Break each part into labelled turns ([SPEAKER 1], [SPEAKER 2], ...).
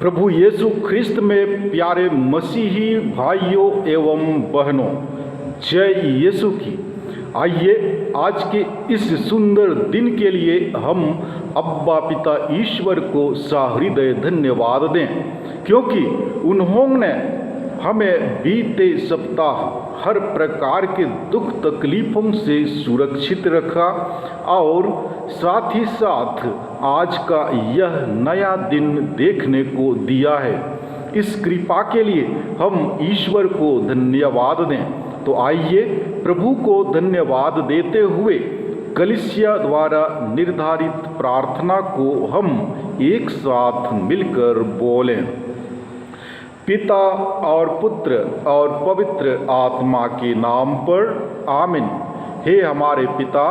[SPEAKER 1] प्रभु यीशु ख्रिस्त में प्यारे मसीही भाइयों एवं बहनों, जय यीशु की। आइए आज के इस सुंदर दिन के लिए हम अब्बा पिता ईश्वर को सहृदय धन्यवाद दें, क्योंकि उन्होंने हमें बीते सप्ताह हर प्रकार के दुख तकलीफ़ों से सुरक्षित रखा और साथ ही साथ आज का यह नया दिन देखने को दिया है। इस कृपा के लिए हम ईश्वर को धन्यवाद दें। तो आइए प्रभु को धन्यवाद देते हुए कलीसिया द्वारा निर्धारित प्रार्थना को हम एक साथ मिलकर बोलें। पिता और पुत्र और पवित्र आत्मा के नाम पर आमीन। हे हमारे पिता,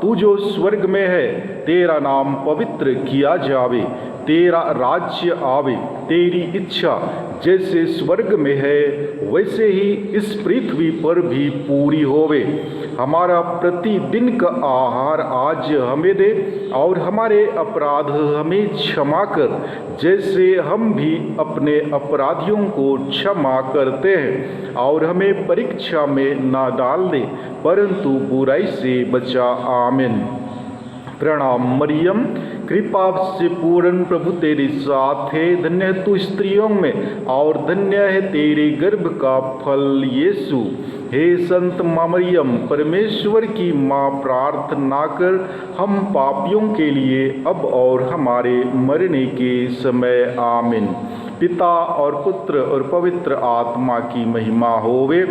[SPEAKER 1] तू जो स्वर्ग में है, तेरा नाम पवित्र किया जावे, तेरा राज्य आवे, तेरी इच्छा जैसे स्वर्ग में है वैसे ही इस पृथ्वी पर भी पूरी होवे। हमारा प्रतिदिन का आहार आज हमें दे और हमारे अपराध हमें क्षमा कर, जैसे हम भी अपने अपराधियों को क्षमा करते हैं, और हमें परीक्षा में ना डाल दे परंतु बुराई से बचा। आमीन। प्रणाम मरियम, कृपा से पूर्ण प्रभु तेरे साथ है, धन्य है तू स्त्रियों में और धन्य है तेरे गर्भ का फल यीशु। हे संत माँ मरियम, परमेश्वर की माँ, प्रार्थना कर हम पापियों के लिए अब और हमारे मरने के समय। आमीन। पिता और पुत्र और पवित्र आत्मा की महिमा होवे,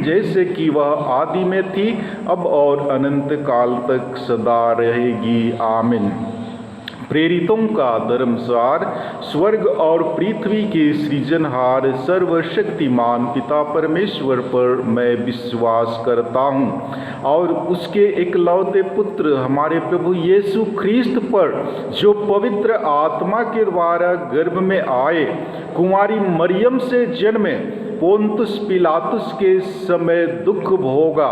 [SPEAKER 1] जैसे कि वह आदि में थी अब और अनंत काल तक सदा रहेगी। आमीन। प्रेरितों का धर्मसार। स्वर्ग और पृथ्वी के सृजनहार सर्वशक्तिमान पिता परमेश्वर पर मैं विश्वास करता हूँ और उसके एकलौते पुत्र हमारे प्रभु यीशु ख्रिस्त पर, जो पवित्र आत्मा के द्वारा गर्भ में आए, कुंवारी मरियम से जन्मे, पोंतुस पिलातुस के समय दुख भोगा,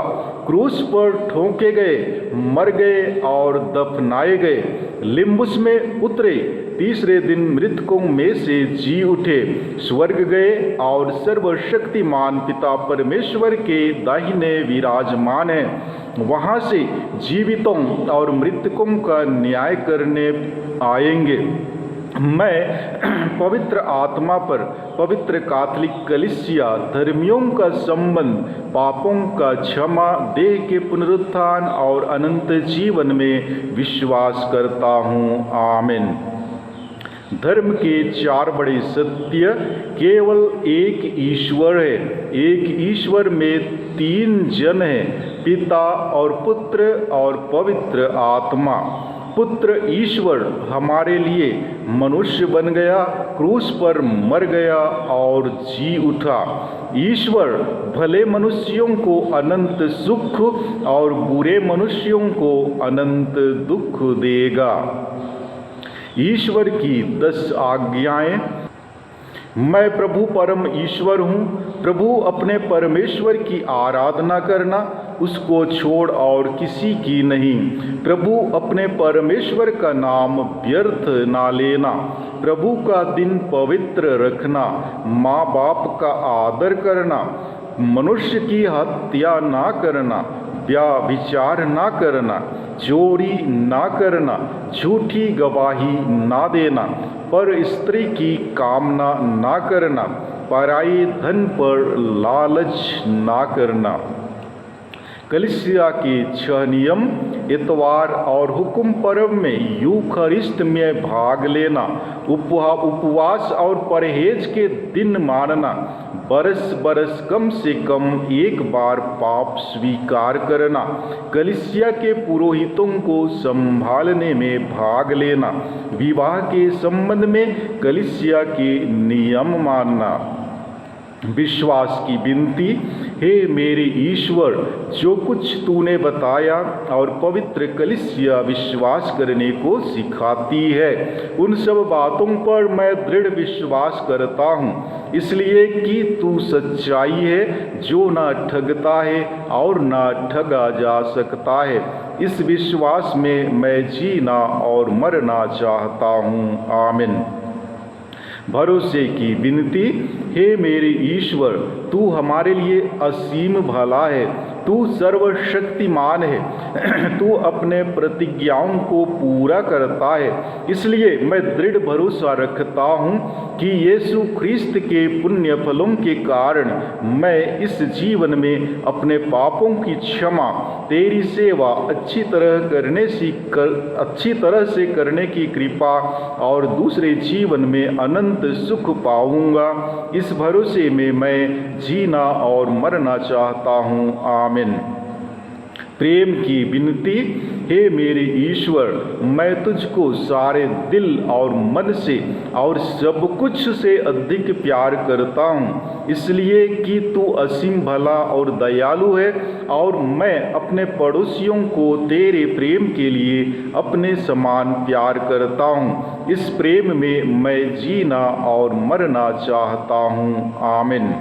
[SPEAKER 1] क्रूस पर ठोंके गए, मर गए और दफनाए गए, लिम्बुस में उतरे, तीसरे दिन मृतकों में से जी उठे, स्वर्ग गए और सर्वशक्तिमान पिता परमेश्वर के दाहिने विराजमान है, वहाँ से जीवितों और मृतकों का न्याय करने आएंगे। मैं पवित्र आत्मा पर, पवित्र कैथोलिक कलीसिया, धर्मियों का संबंध, पापों का क्षमा, देह के पुनरुत्थान और अनंत जीवन में विश्वास करता हूँ। आमीन। धर्म के चार बड़े सत्य। केवल एक ईश्वर है, एक ईश्वर में तीन जन हैं, पिता और पुत्र और पवित्र आत्मा। पुत्र ईश्वर हमारे लिए मनुष्य बन गया, क्रूस पर मर गया और जी उठा। ईश्वर भले मनुष्यों को अनंत सुख और बुरे मनुष्यों को अनंत दुख देगा। ईश्वर की 10 आज्ञाएं। मैं प्रभु परम ईश्वर हूँ। प्रभु अपने परमेश्वर की आराधना करना, उसको छोड़ और किसी की नहीं। प्रभु अपने परमेश्वर का नाम व्यर्थ ना लेना। प्रभु का दिन पवित्र रखना। माँ बाप का आदर करना। मनुष्य की हत्या ना करना। व्यभिचार ना करना। चोरी ना करना। झूठी गवाही ना देना। पर स्त्री की कामना ना करना। पराई धन पर लालच ना करना। कलीसिया के 6 नियम। इतवार और हुक्म पर्व में यूखरिस्ट में भाग लेना। उपवास और परहेज के दिन मानना। बरस कम से कम एक बार पाप स्वीकार करना। कलीसिया के पुरोहितों को संभालने में भाग लेना। विवाह के संबंध में कलीसिया के नियम मानना। विश्वास की विनती। हे मेरे ईश्वर, जो कुछ तूने बताया और पवित्र कलीसिया विश्वास करने को सिखाती है, उन सब बातों पर मैं दृढ़ विश्वास करता हूँ, इसलिए कि तू सच्चाई है जो ना ठगता है और ना ठगा जा सकता है। इस विश्वास में मैं जीना और मरना चाहता हूँ। आमीन। भरोसे की विनती। हे मेरे ईश्वर, तू हमारे लिए असीम भला है, तू सर्वशक्तिमान है, तू अपने प्रतिज्ञाओं को पूरा करता है। इसलिए मैं दृढ़ भरोसा रखता हूँ कि यीशु ख्रिस्त के पुण्य फलों के कारण मैं इस जीवन में अपने पापों की क्षमा, तेरी सेवा अच्छी तरह से करने की कृपा और दूसरे जीवन में अनंत सुख पाऊंगा। इस भरोसे में मैं जीना और मरना चाहता हूँ। आमीन। प्रेम की विनती। हे मेरे ईश्वर, मैं तुझको सारे दिल और मन से और सब कुछ से अधिक प्यार करता हूँ, इसलिए कि तू असीम भला और दयालु है और मैं अपने पड़ोसियों को तेरे प्रेम के लिए अपने समान प्यार करता हूँ। इस प्रेम में मैं जीना और मरना चाहता हूँ। आमीन।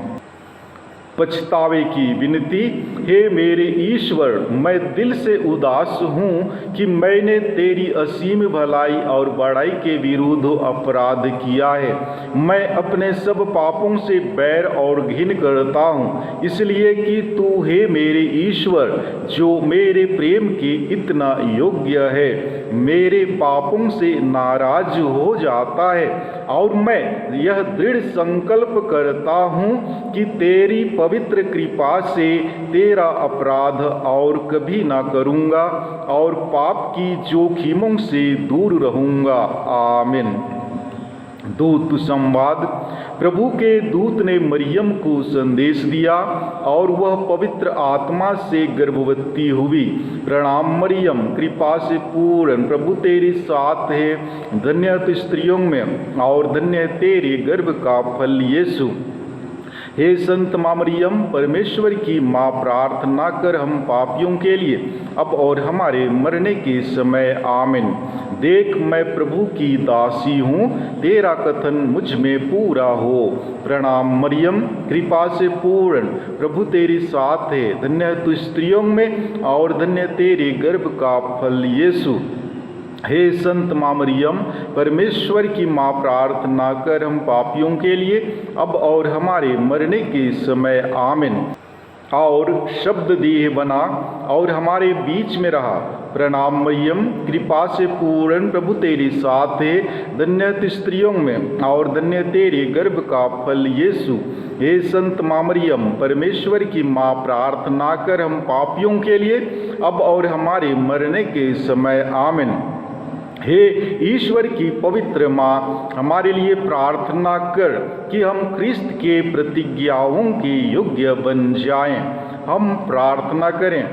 [SPEAKER 1] पछतावे की विनती। हे मेरे ईश्वर, मैं दिल से उदास हूँ कि मैंने तेरी असीम भलाई और बड़ाई के विरुद्ध अपराध किया है। मैं अपने सब पापों से बैर और घिन करता हूँ, इसलिए कि तू हे मेरे ईश्वर, जो मेरे प्रेम के इतना योग्य है, मेरे पापों से नाराज हो जाता है और मैं यह दृढ़ संकल्प करता हूँ कि तेरी पवित्र कृपा से तेरा अपराध और कभी ना करूँगा और पाप की जोखिमों से दूर रहूँगा। आमीन। दूत संवाद। प्रभु के दूत ने मरियम को संदेश दिया और वह पवित्र आत्मा से गर्भवती हुई। प्रणाम मरियम, कृपा से पूर्ण, प्रभु तेरे साथ है, धन्य तू स्त्रियों में और धन्य तेरे गर्भ का फल यीशु। हे संत माँ मरियम, परमेश्वर की माँ, प्रार्थना कर हम पापियों के लिए अब और हमारे मरने के समय। आमीन। देख, मैं प्रभु की दासी हूँ, तेरा कथन मुझ में पूरा हो। प्रणाम मरियम, कृपा से पूर्ण, प्रभु तेरे साथ है, धन्य तू स्त्रियों में और धन्य तेरे गर्भ का फल यीशु। हे संत माँ मरियम, परमेश्वर की माँ, प्रार्थना कर हम पापियों के लिए अब और हमारे मरने के समय। आमीन। और शब्द देह बना और हमारे बीच में रहा। प्रणाम मरियम, कृपा से पूर्ण, प्रभु तेरे साथ है, धन्य तू स्त्रियों में और धन्य तेरे गर्भ का फल यीशु। हे संत माँ मरियम, परमेश्वर की माँ, प्रार्थना कर हम पापियों के लिए अब और हमारे मरने के समय। आमीन। हे ईश्वर की पवित्र माँ, हमारे लिए प्रार्थना कर कि हम ख्रिस्त के प्रतिज्ञाओं के योग्य बन जाएं। हम प्रार्थना करें।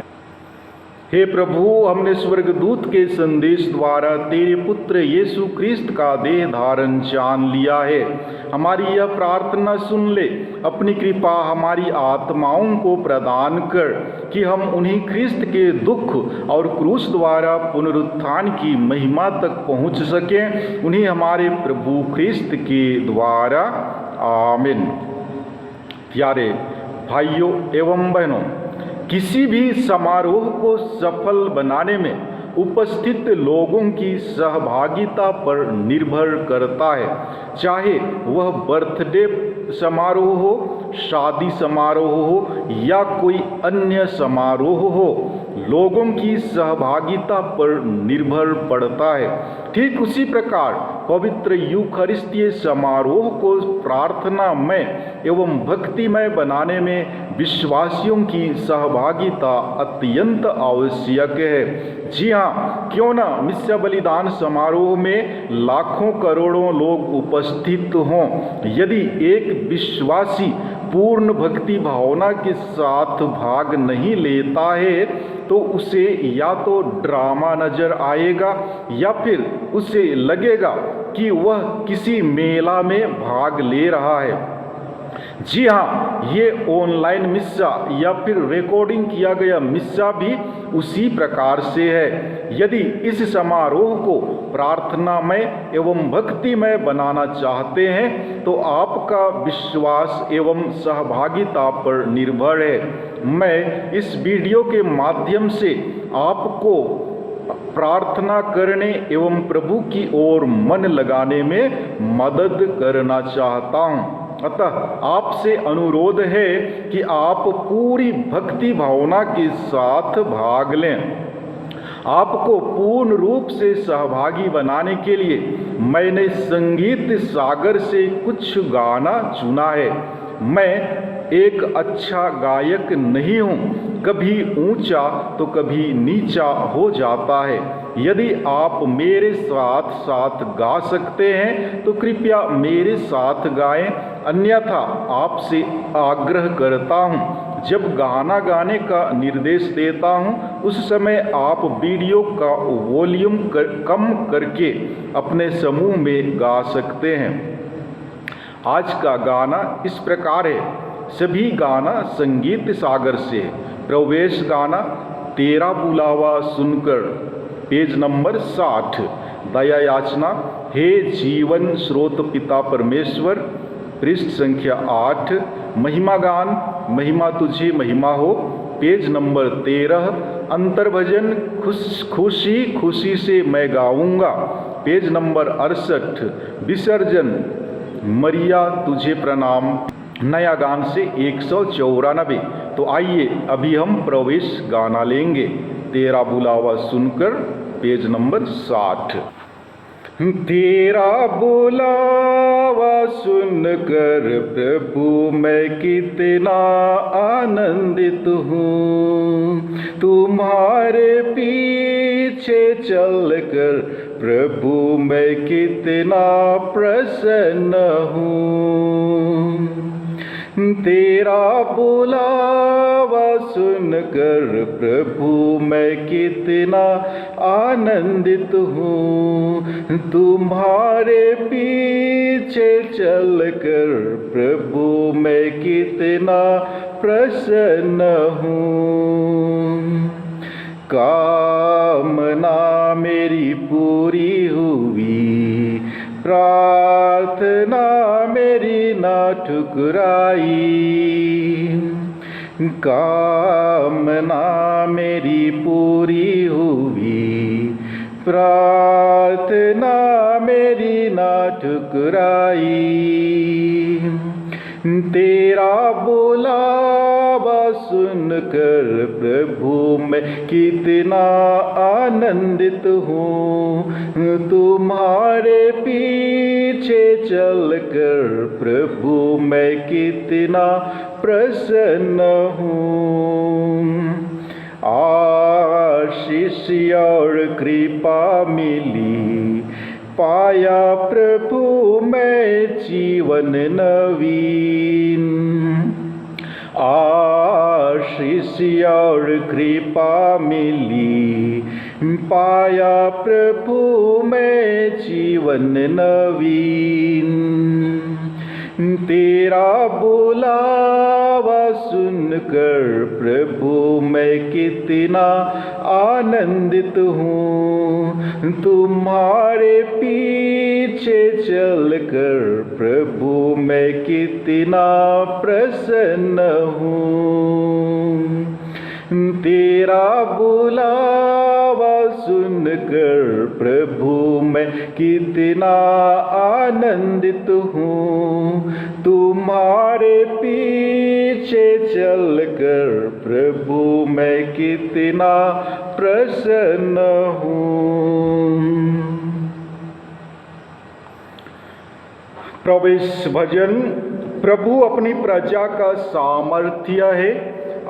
[SPEAKER 1] हे प्रभु, हमने स्वर्गदूत के संदेश द्वारा तेरे पुत्र यीशु ख्रिस्त का देह धारण जान लिया है। हमारी यह प्रार्थना सुन ले। अपनी कृपा हमारी आत्माओं को प्रदान कर कि हम उन्हीं ख्रिस्त के दुख और क्रूस द्वारा पुनरुत्थान की महिमा तक पहुँच सकें, उन्हीं हमारे प्रभु ख्रिस्त के द्वारा। आमीन। प्यारे भाइयों एवं बहनों, किसी भी समारोह को सफल बनाने में उपस्थित लोगों की सहभागिता पर निर्भर करता है। चाहे वह बर्थडे समारोह हो, शादी समारोह हो या कोई अन्य समारोह हो, लोगों की सहभागिता पर निर्भर पड़ता है। ठीक उसी प्रकार पवित्र यूखरिस्तीय समारोह को प्रार्थनामय एवं भक्तिमय बनाने में विश्वासियों की सहभागिता अत्यंत आवश्यक है। जी हाँ, क्यों न मिस्सा बलिदान समारोह में लाखों करोड़ों लोग उपस्थित हों, यदि एक विश्वासी पूर्ण भक्ति भावना के साथ भाग नहीं लेता है तो उसे या तो ड्रामा नजर आएगा या फिर उसे लगेगा कि वह किसी मेला में भाग ले रहा है। जी हाँ, ये ऑनलाइन मिस्सा या फिर रिकॉर्डिंग किया गया मिस्सा भी उसी प्रकार से है। यदि इस समारोह को प्रार्थनामय एवं भक्तिमय बनाना चाहते हैं तो आपका विश्वास एवं सहभागिता पर निर्भर है। मैं इस वीडियो के माध्यम से आपको प्रार्थना करने एवं प्रभु की ओर मन लगाने में मदद करना चाहता हूँ। अतः आपसे अनुरोध है कि आप पूरी भक्ति भावना के साथ भाग लें। आपको पूर्ण रूप से सहभागी बनाने के लिए मैंने संगीत सागर से कुछ गाना चुना है। मैं एक अच्छा गायक नहीं हूँ, कभी ऊंचा तो कभी नीचा हो जाता है। यदि आप मेरे साथ साथ गा सकते हैं तो कृपया मेरे साथ गाएं, अन्यथा आपसे आग्रह करता हूँ, जब गाना गाने का निर्देश देता हूँ उस समय आप वीडियो का वॉल्यूम कम करके अपने समूह में गा सकते हैं। आज का गाना इस प्रकार है। सभी गाना संगीत सागर से है। प्रवेश गाना तेरा बुलावा सुनकर, पेज नंबर 60। दया याचना हे जीवन स्रोत पिता परमेश्वर, पृष्ठ संख्या 8। महिमा गान महिमा तुझे महिमा हो, पेज नंबर 13। अंतर्भजन खुशी खुशी से मैं गाऊंगा, पेज नंबर 68। विसर्जन मरिया तुझे प्रणाम, नया गान से 194। तो आइए अभी हम प्रवेश गाना लेंगे, तेरा बुलावा सुनकर, पेज नंबर 60। तेरा बुलावा सुनकर प्रभु मैं कितना आनंदित हूँ, तुम्हारे पीछे चलकर प्रभु मैं कितना प्रसन्न हूँ। तेरा बुलावा सुनकर प्रभु मैं कितना आनंदित हूँ, तुम्हारे पीछे चलकर प्रभु मैं कितना प्रसन्न हूँ। कामना मेरी पूरी हुई, प्रार्थना मेरी ना ठुकराई, कामना मेरी पूरी हुई, प्रार्थना मेरी ना ठुकराई। तेरा बुलावा सुनकर प्रभु मैं कितना आनंदित हूँ, तुम्हारे पीछे चलकर प्रभु मैं कितना प्रसन्न हूँ। आशीष और कृपा मिली, पाया प्रभु मैं जीवन नवीन। आशीष और कृपा मिली, पाया प्रभु मैं जीवन नवीन। तेरा बुलावा सुनकर प्रभु मैं कितना आनंदित हूँ, तुम्हारे पीछे चलकर प्रभु मैं कितना प्रसन्न हूँ। तेरा बुलावा सुनकर प्रभु मैं कितना आनंदित हूँ, तुम्हारे पीछे चलकर प्रभु मैं कितना प्रसन्न हूँ। प्रवेश भजन। प्रभु अपनी प्रजा का सामर्थ्य है,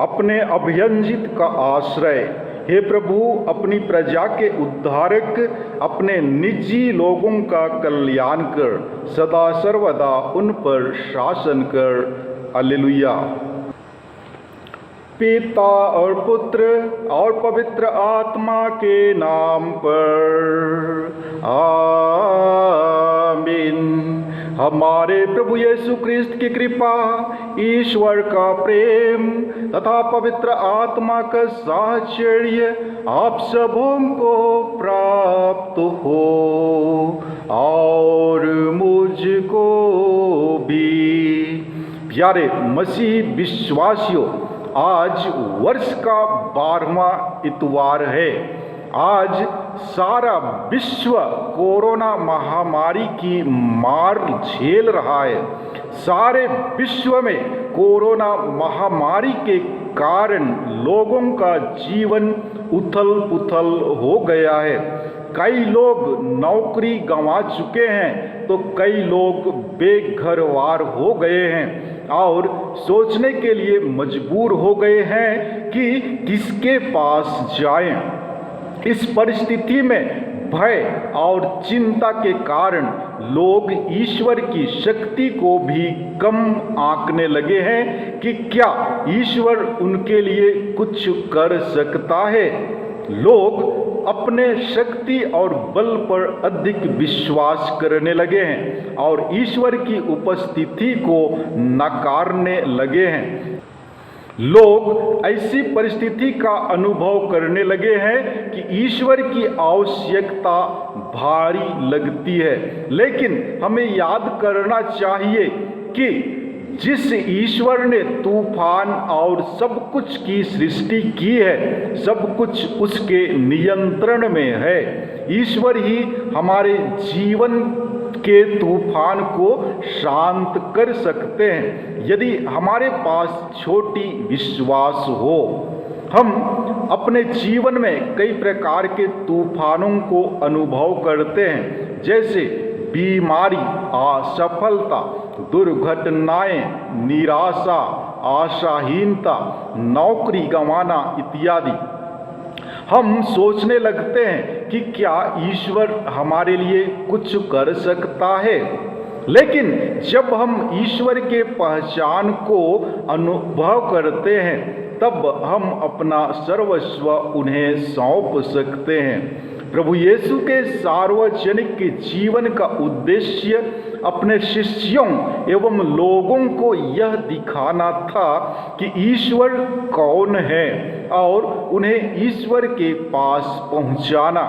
[SPEAKER 1] अपने अभियंजित का आश्रय। हे प्रभु, अपनी प्रजा के उद्धारक, अपने निजी लोगों का कल्याण कर, सदा सर्वदा उन पर शासन कर। हालेलुया। पिता और पुत्र और पवित्र आत्मा के नाम पर आमीन। हमारे प्रभु यीशु क्रिस्त की कृपा, ईश्वर का प्रेम तथा पवित्र आत्मा का साहचर्य आप सबों को प्राप्त हो और मुझको भी। प्यारे मसीह विश्वासियों, आज वर्ष का 12वां इतवार है। आज सारा विश्व कोरोना महामारी की मार झेल रहा है। सारे विश्व में कोरोना महामारी के कारण लोगों का जीवन उथल पुथल हो गया है। कई लोग नौकरी गंवा चुके हैं तो कई लोग बेघरवार हो गए हैं और सोचने के लिए मजबूर हो गए हैं कि किसके पास जाएं। इस परिस्थिति में भय और चिंता के कारण लोग ईश्वर की शक्ति को भी कम आंकने लगे हैं कि क्या ईश्वर उनके लिए कुछ कर सकता है। लोग अपने शक्ति और बल पर अधिक विश्वास करने लगे हैं और ईश्वर की उपस्थिति को नकारने लगे हैं। लोग ऐसी परिस्थिति का अनुभव करने लगे हैं कि ईश्वर की आवश्यकता भारी लगती है, लेकिन हमें याद करना चाहिए कि जिस ईश्वर ने तूफान और सब कुछ की सृष्टि की है, सब कुछ उसके नियंत्रण में है। ईश्वर ही हमारे जीवन के तूफान को शांत कर सकते हैं यदि हमारे पास छोटी विश्वास हो। हम अपने जीवन में कई प्रकार के तूफानों को अनुभव करते हैं, जैसे बीमारी, असफलता, दुर्घटनाएं, निराशा, आशाहीनता, नौकरी गंवाना इत्यादि। हम सोचने लगते हैं कि क्या ईश्वर हमारे लिए कुछ कर सकता है, लेकिन जब हम ईश्वर के पहचान को अनुभव करते हैं तब हम अपना सर्वस्व उन्हें सौंप सकते हैं। प्रभु यीशु के सार्वजनिक जीवन का उद्देश्य अपने शिष्यों एवं लोगों को यह दिखाना था कि ईश्वर कौन है और उन्हें ईश्वर के पास पहुंचाना।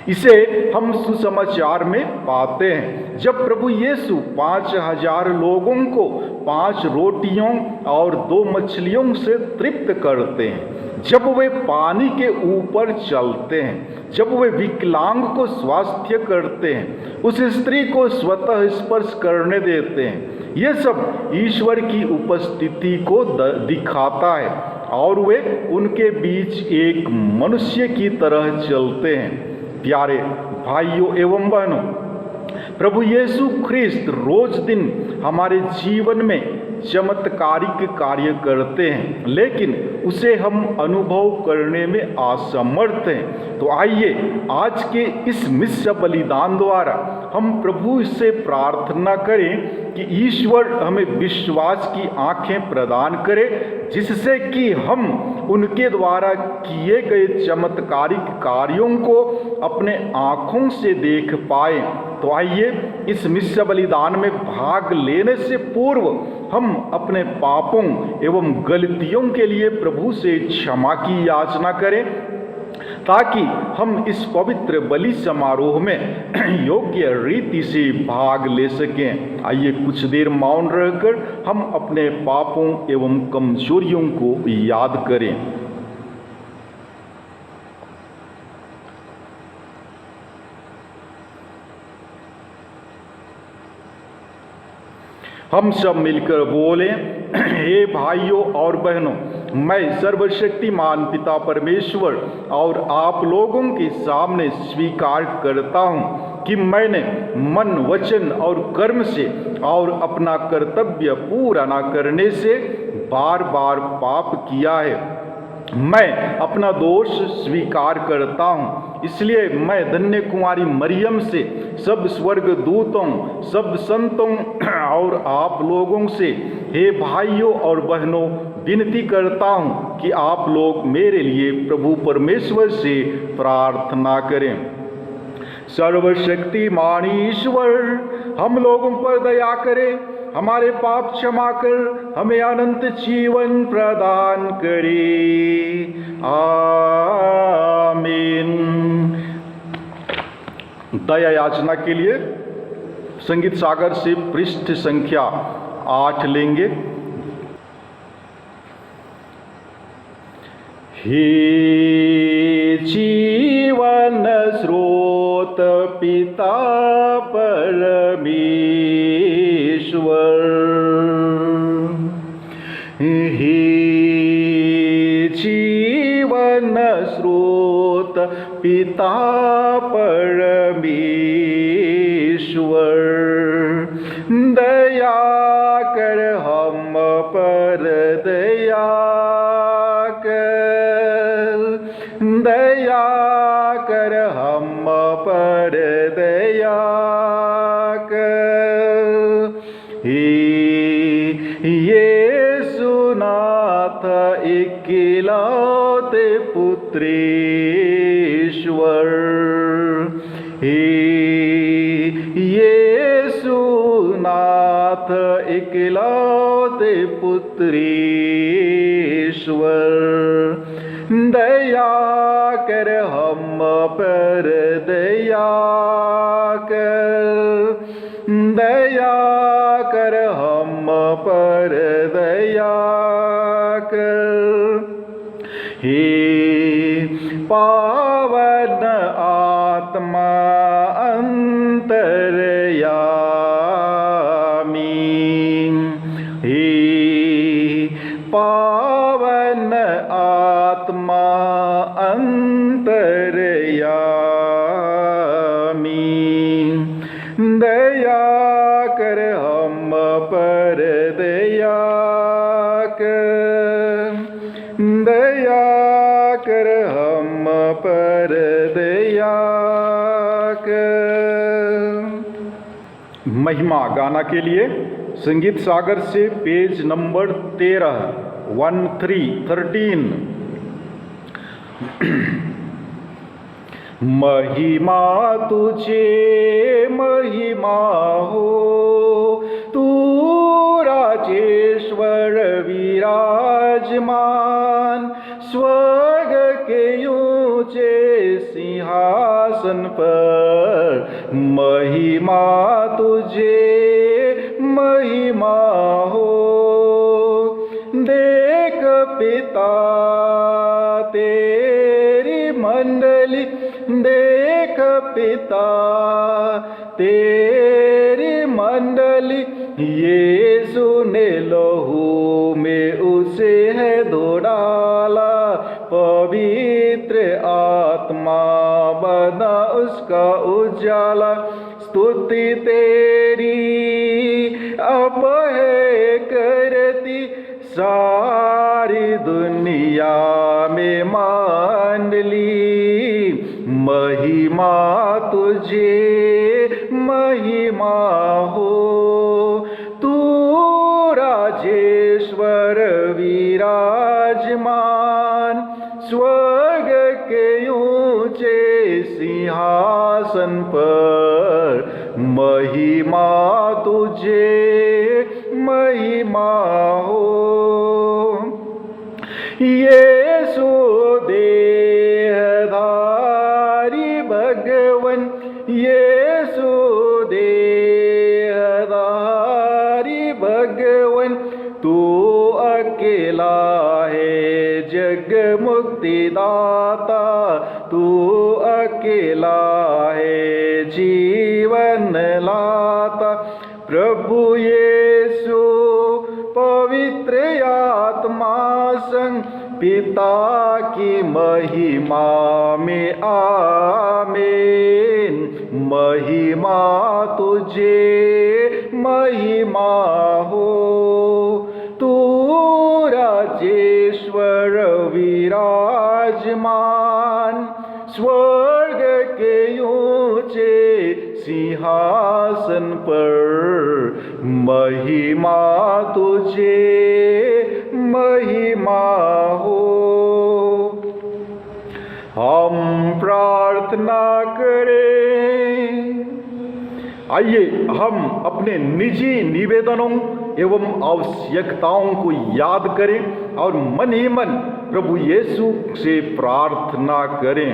[SPEAKER 1] इसे हम सुसमाचार में पाते हैं, जब प्रभु यीशु 5000 लोगों को 5 रोटियों और 2 मछलियों से तृप्त करते हैं, जब वे पानी के ऊपर चलते हैं, जब वे विकलांग को स्वास्थ्य करते हैं, उस स्त्री को स्वतः स्पर्श करने देते हैं। ये सब ईश्वर की उपस्थिति को दिखाता है और वे उनके बीच एक मनुष्य की तरह चलते हैं। प्यारे भाइयों एवं बहनों, प्रभु यीशु ख्रिस्त रोज दिन हमारे जीवन में चमत्कारिक कार्य करते हैं, लेकिन उसे हम अनुभव करने में असमर्थ हैं। तो आइए आज के इस मिश्र बलिदान द्वारा हम प्रभु से प्रार्थना करें कि ईश्वर हमें विश्वास की आंखें प्रदान करे, जिससे कि हम उनके द्वारा किए गए चमत्कारिक कार्यों को अपने आँखों से देख पाए। तो आइए इस मिश्र बलिदान में भाग लेने से पूर्व हम अपने पापों एवं गलतियों के लिए प्रभु से क्षमा की याचना करें, ताकि हम इस पवित्र बलि समारोह में योग्य रीति से भाग ले सकें। आइए कुछ देर मौन रहकर हम अपने पापों एवं कमजोरियों को याद करें। हम सब मिलकर बोलें, हे भाइयों और बहनों, मैं सर्वशक्तिमान पिता परमेश्वर और आप लोगों के सामने स्वीकार करता हूँ कि मैंने मन, वचन और कर्म से और अपना कर्तव्य पूरा न करने से बार बार पाप किया है। मैं अपना दोष स्वीकार करता हूँ, इसलिए मैं धन्य कुमारी मरियम से, सब स्वर्गदूतों, सब संतों और आप लोगों से, हे भाइयों और बहनों, विनती करता हूँ कि आप लोग मेरे लिए प्रभु परमेश्वर से प्रार्थना करें। सर्वशक्तिमान ईश्वर हम लोगों पर दया करें, हमारे पाप क्षमा कर हमें अनंत जीवन प्रदान करे। आमीन। दया याचना के लिए संगीत सागर से पृष्ठ संख्या 8 लेंगे। हे जीवन पिता परमेश्वर, हे जीवन स्रोत पिता परमेश्वर, दया कर हम पर दया कर, दया कर हम पर दया कर, यीशु नाथ इकलौते पुत्रेश्वर, यीशु नाथ इकलौते पुत्रेश्वर, दया कर हम पर दया कर, दया कर हम पर दया कर, हे पावन आत्मा अंतर्यामी, हे पावन आत्मा अंतर्यामी, दया कर हम पर दया कर, दया कर हम पर दया कर। महिमा गाना के लिए संगीत सागर से पेज नंबर 13 13। महिमा तुझे महिमा हो, तू राजेश्वर विराजमान, स्वर्ग के ऊंचे सिंहासन पर, महिमा तुझे महिमा हो, देख पिता तेरी मंडली, देख पिता तेरी मंडली, यीशु ने लहू में उसे है धो डाला, पवित्र आत्मा बना उसका उजाला, स्तुति तेरी अब है करती सारी दुनिया में मंडली, महिमा तुझे महिमा हो, तू राजेश्वर विराजमान, स्वर्ग के ऊंचे सिंहासन पर, महिमा तुझे महिमा हो, यीशु देहधारी भगवन, यीशु देहधारी भगवन, तू अकेला है जग मुक्तिदाता, तू अकेला है जीवन लाता, प्रभु यीशु पवित्र आत्मा संग पिता की महिमा में आमीन, महिमा तुझे महिमा हो, तू राजेश्वर विराजमान, स्वर्ग के ऊंचे सिंहासन पर, महिमा तुझे महिमा हो। हम प्रार्थना करें। आइए हम अपने निजी निवेदनों एवं आवश्यकताओं को याद करें और मन ही मन प्रभु यीशु से प्रार्थना करें।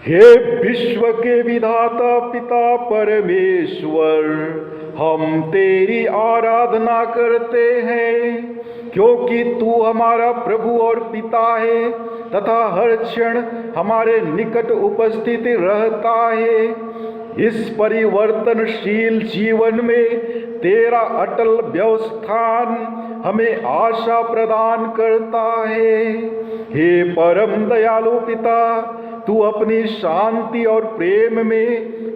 [SPEAKER 1] हे विश्व के विधाता पिता परमेश्वर, हम तेरी आराधना करते हैं क्योंकि तू हमारा प्रभु और पिता है तथा हर क्षण हमारे निकट उपस्थित रहता है। इस परिवर्तनशील जीवन में तेरा अटल व्यवस्थान हमें आशा प्रदान करता है। हे परम दयालु पिता, तू अपनी शांति और प्रेम में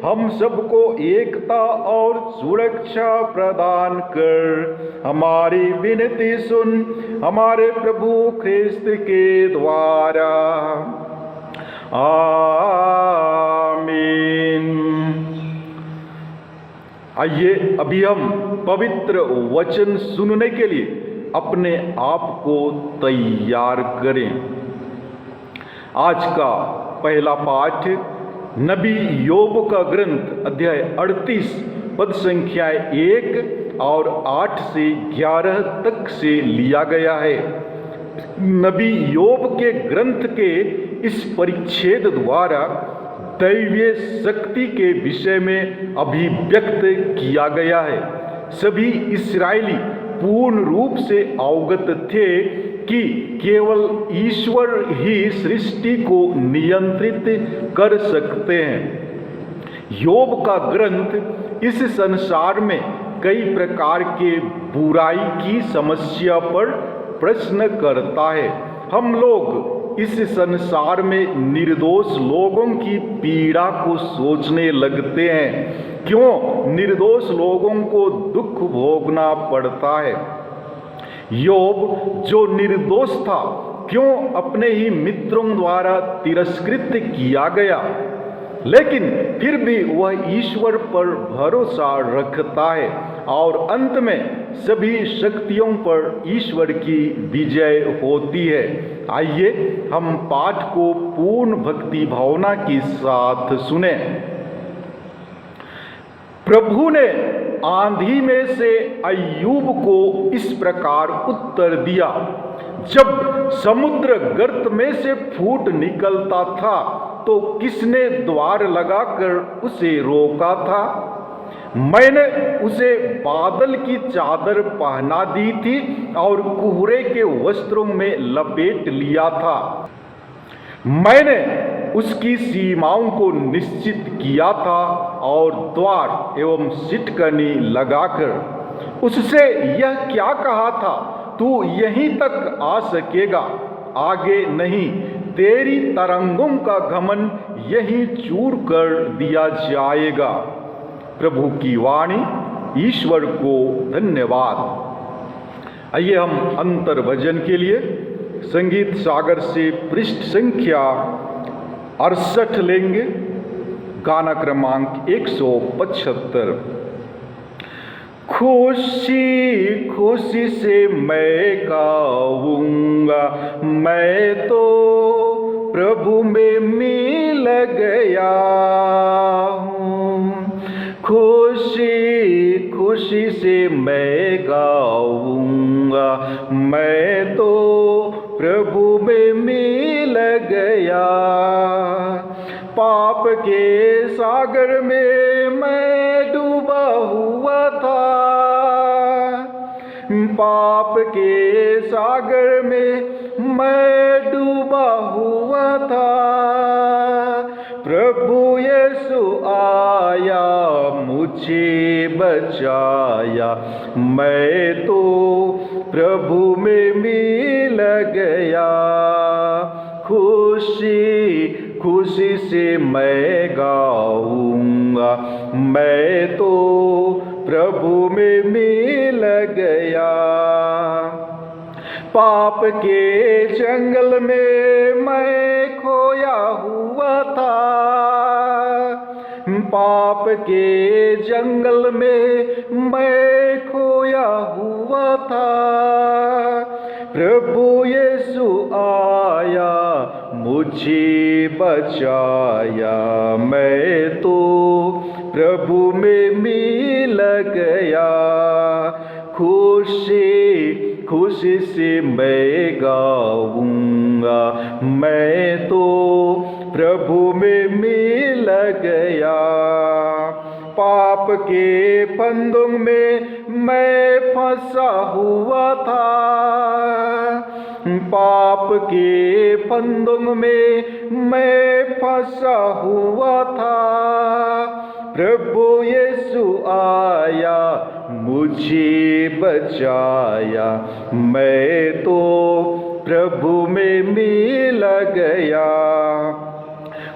[SPEAKER 1] हम सबको एकता और सुरक्षा प्रदान कर हमारी विनती सुन हमारे प्रभु ख्रिस्त के द्वारा। आमीन। आइए अभी हम पवित्र वचन सुनने के लिए अपने आप को तैयार करें। आज का पहला पाठ नबी योब का ग्रंथ अध्याय 38 पद संख्या 1 और 8 से 11 तक से लिया गया है। नबी योब के ग्रंथ के इस परिच्छेद द्वारा दैवीय शक्ति के विषय में अभिव्यक्त किया गया है। सभी इस्राएली पूर्ण रूप से अवगत थे कि केवल ईश्वर ही सृष्टि को नियंत्रित कर सकते हैं। योब का ग्रंथ इस संसार में कई प्रकार के बुराई की समस्या पर प्रश्न करता है। हम लोग इस संसार में निर्दोष लोगों की पीड़ा को सोचने लगते हैं। क्यों निर्दोष लोगों को दुख भोगना पड़ता है? योब जो निर्दोष था, क्यों अपने ही मित्रों द्वारा तिरस्कृत किया गया? लेकिन फिर भी वह ईश्वर पर भरोसा रखता है और अंत में सभी शक्तियों पर ईश्वर की विजय होती है। आइए हम पाठ को पूर्ण भक्ति भावना के साथ सुने। प्रभु ने आंधी में से अय्यूब को इस प्रकार उत्तर दिया। जब समुद्र गर्त में से फूट निकलता था तो किसने द्वार लगाकर उसे रोका था? मैंने उसे बादल की चादर पहना दी थी और कोहरे के वस्त्रों में लपेट लिया था। मैंने उसकी सीमाओं को निश्चित किया था और द्वार एवं सिटकनी लगाकर उससे यह क्या कहा था, तू यहीं तक आ सकेगा, आगे नहीं। तेरी तरंगों का घमंड यहीं चूर कर दिया जाएगा। प्रभु की वाणी। ईश्वर को धन्यवाद। आइए हम अंतर भजन के लिए संगीत सागर से पृष्ठ संख्या 68 लेंगे। गाना क्रमांक 175। खुशी खुशी से मैं गाऊंगा, मैं तो प्रभु में मिल गया हूँ। खुशी खुशी से मैं गाऊंगा, मैं तो प्रभु में मिल गया। पाप के सागर में मैं डूबा हुआ था, पाप के सागर में मैं डूबा हुआ था। प्रभु यीशु आया, मुझे बचाया, मैं तो प्रभु में मिल गया। खुशी खुशी से मैं गाऊंगा, मैं तो प्रभु में मिल गया। पाप के जंगल में मैं खोया हुआ था, पाप के जंगल में मैं खोया हुआ था। प्रभु यीशु आया, मुझे बचाया, मैं तो प्रभु में मिल गया। खुशी खुशी से मैं गाऊंगा, मैं तो प्रभु में मिल गया। पाप के फंदों में मैं फंसा हुआ था, पाप के फंदों में मैं फंसा हुआ था। प्रभु यीशु आया, मुझे बचाया, मैं तो प्रभु में मिल गया।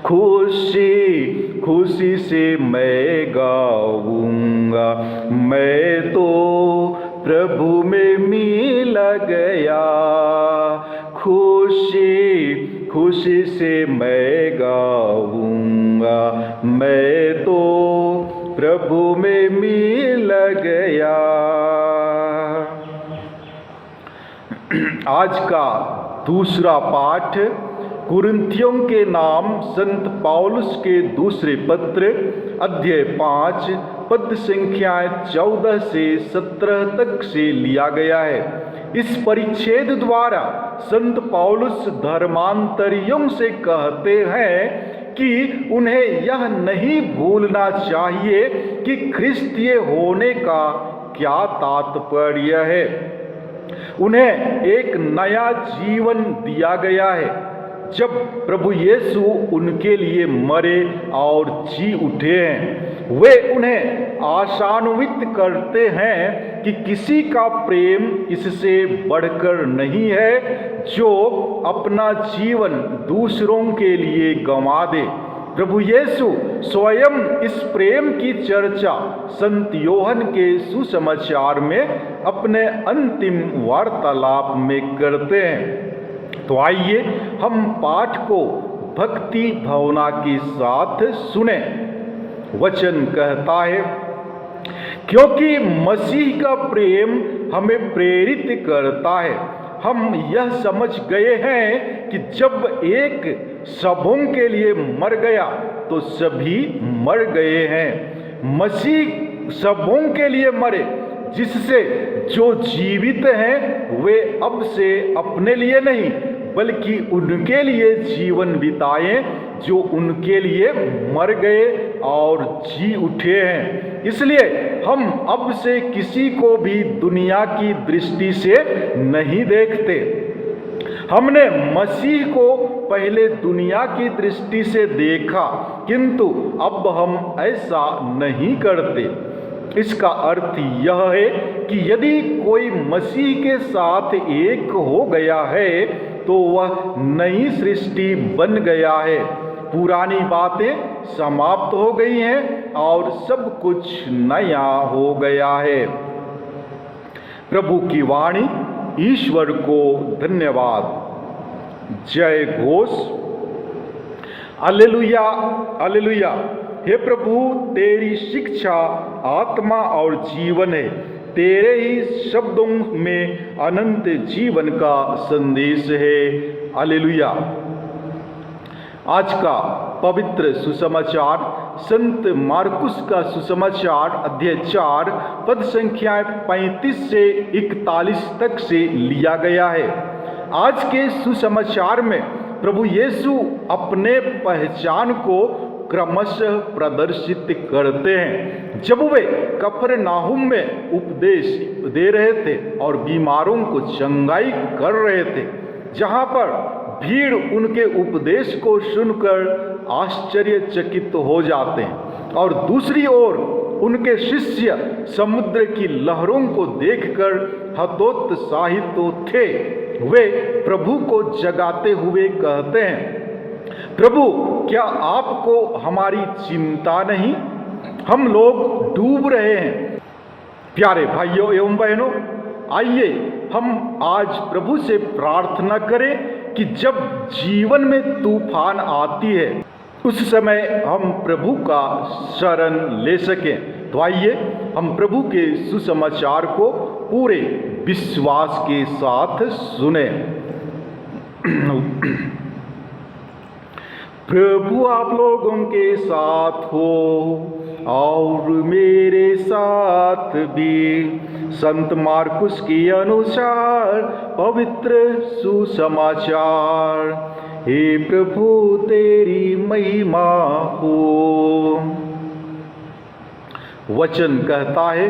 [SPEAKER 1] खुशी खुशी से मैं गाऊंगा, मैं तो प्रभु में मिल गया। खुशी खुशी से मैं गाऊंगा, मैं तो प्रभु में मिल गया। आज का दूसरा पाठ कुरिन्थियों के नाम संत पौलुस के दूसरे पत्र अध्याय 5 पद संख्याएं 14 से 17 तक से लिया गया है। इस परिच्छेद द्वारा संत पौलुस धर्मांतरियों से कहते हैं कि उन्हें यह नहीं भूलना चाहिए कि ख्रिस्तीय होने का क्या तात्पर्य है। उन्हें एक नया जीवन दिया गया है। जब प्रभु यीशु उनके लिए मरे और जी उठे हैं, वे उन्हें आशान्वित करते हैं कि किसी का प्रेम इससे बढ़कर नहीं है जो अपना जीवन दूसरों के लिए गंवा दे। प्रभु यीशु स्वयं इस प्रेम की चर्चा संत योहन के सुसमाचार में अपने अंतिम वार्तालाप में करते हैं। तो आइए हम पाठ को भक्ति भावना के साथ सुने। वचन कहता है, क्योंकि मसीह का प्रेम हमें प्रेरित करता है। हम यह समझ गए हैं कि जब एक सबों के लिए मर गया तो सभी मर गए हैं। मसीह सबों के लिए मरे, जिससे जो जीवित हैं वे अब से अपने लिए नहीं बल्कि उनके लिए जीवन बिताएं जो उनके लिए मर गए और जी उठे हैं। इसलिए हम अब से किसी को भी दुनिया की दृष्टि से नहीं देखते। हमने मसीह को पहले दुनिया की दृष्टि से देखा, किंतु अब हम ऐसा नहीं करते। इसका अर्थ यह है कि यदि कोई मसीह के साथ एक हो गया है तो वह नई सृष्टि बन गया है। पुरानी बातें समाप्त हो गई हैं और सब कुछ नया हो गया है। प्रभु की वाणी। ईश्वर को धन्यवाद। जय घोष। Hallelujah hallelujah. हे प्रभु, तेरी शिक्षा आत्मा और जीवन है। तेरे ही शब्दों में अनंत जीवन का संदेश है। हालेलुया। आज का पवित्र सुसमाचार संत मार्कुस का सुसमाचार अध्याय 4 पद संख्याएं 35 से 41 तक से लिया गया है। आज के सुसमाचार में प्रभु यीशु अपने पहचान को क्रमशः प्रदर्शित करते हैं। जब वे कफरनाहुम में उपदेश दे रहे थे और बीमारों को चंगाई कर रहे थे, जहां पर भीड़ उनके उपदेश को सुनकर आश्चर्यचकित हो जाते हैं और दूसरी ओर उनके शिष्य समुद्र की लहरों को देखकर हतोत्साहित थे। वे प्रभु को जगाते हुए कहते हैं, प्रभु, क्या आपको हमारी चिंता नहीं? हम लोग डूब रहे हैं। प्यारे भाइयों एवं बहनों, आइए हम आज प्रभु से प्रार्थना करें कि जब जीवन में तूफान आती है उस समय हम प्रभु का शरण ले सकें। तो आइए हम प्रभु के सुसमाचार को पूरे विश्वास के साथ सुने। प्रभु आप लोगों के साथ हो और मेरे साथ भी। संत मार्कुस के अनुसार पवित्र सुसमाचार। हे प्रभु, तेरी महिमा हो। वचन कहता है,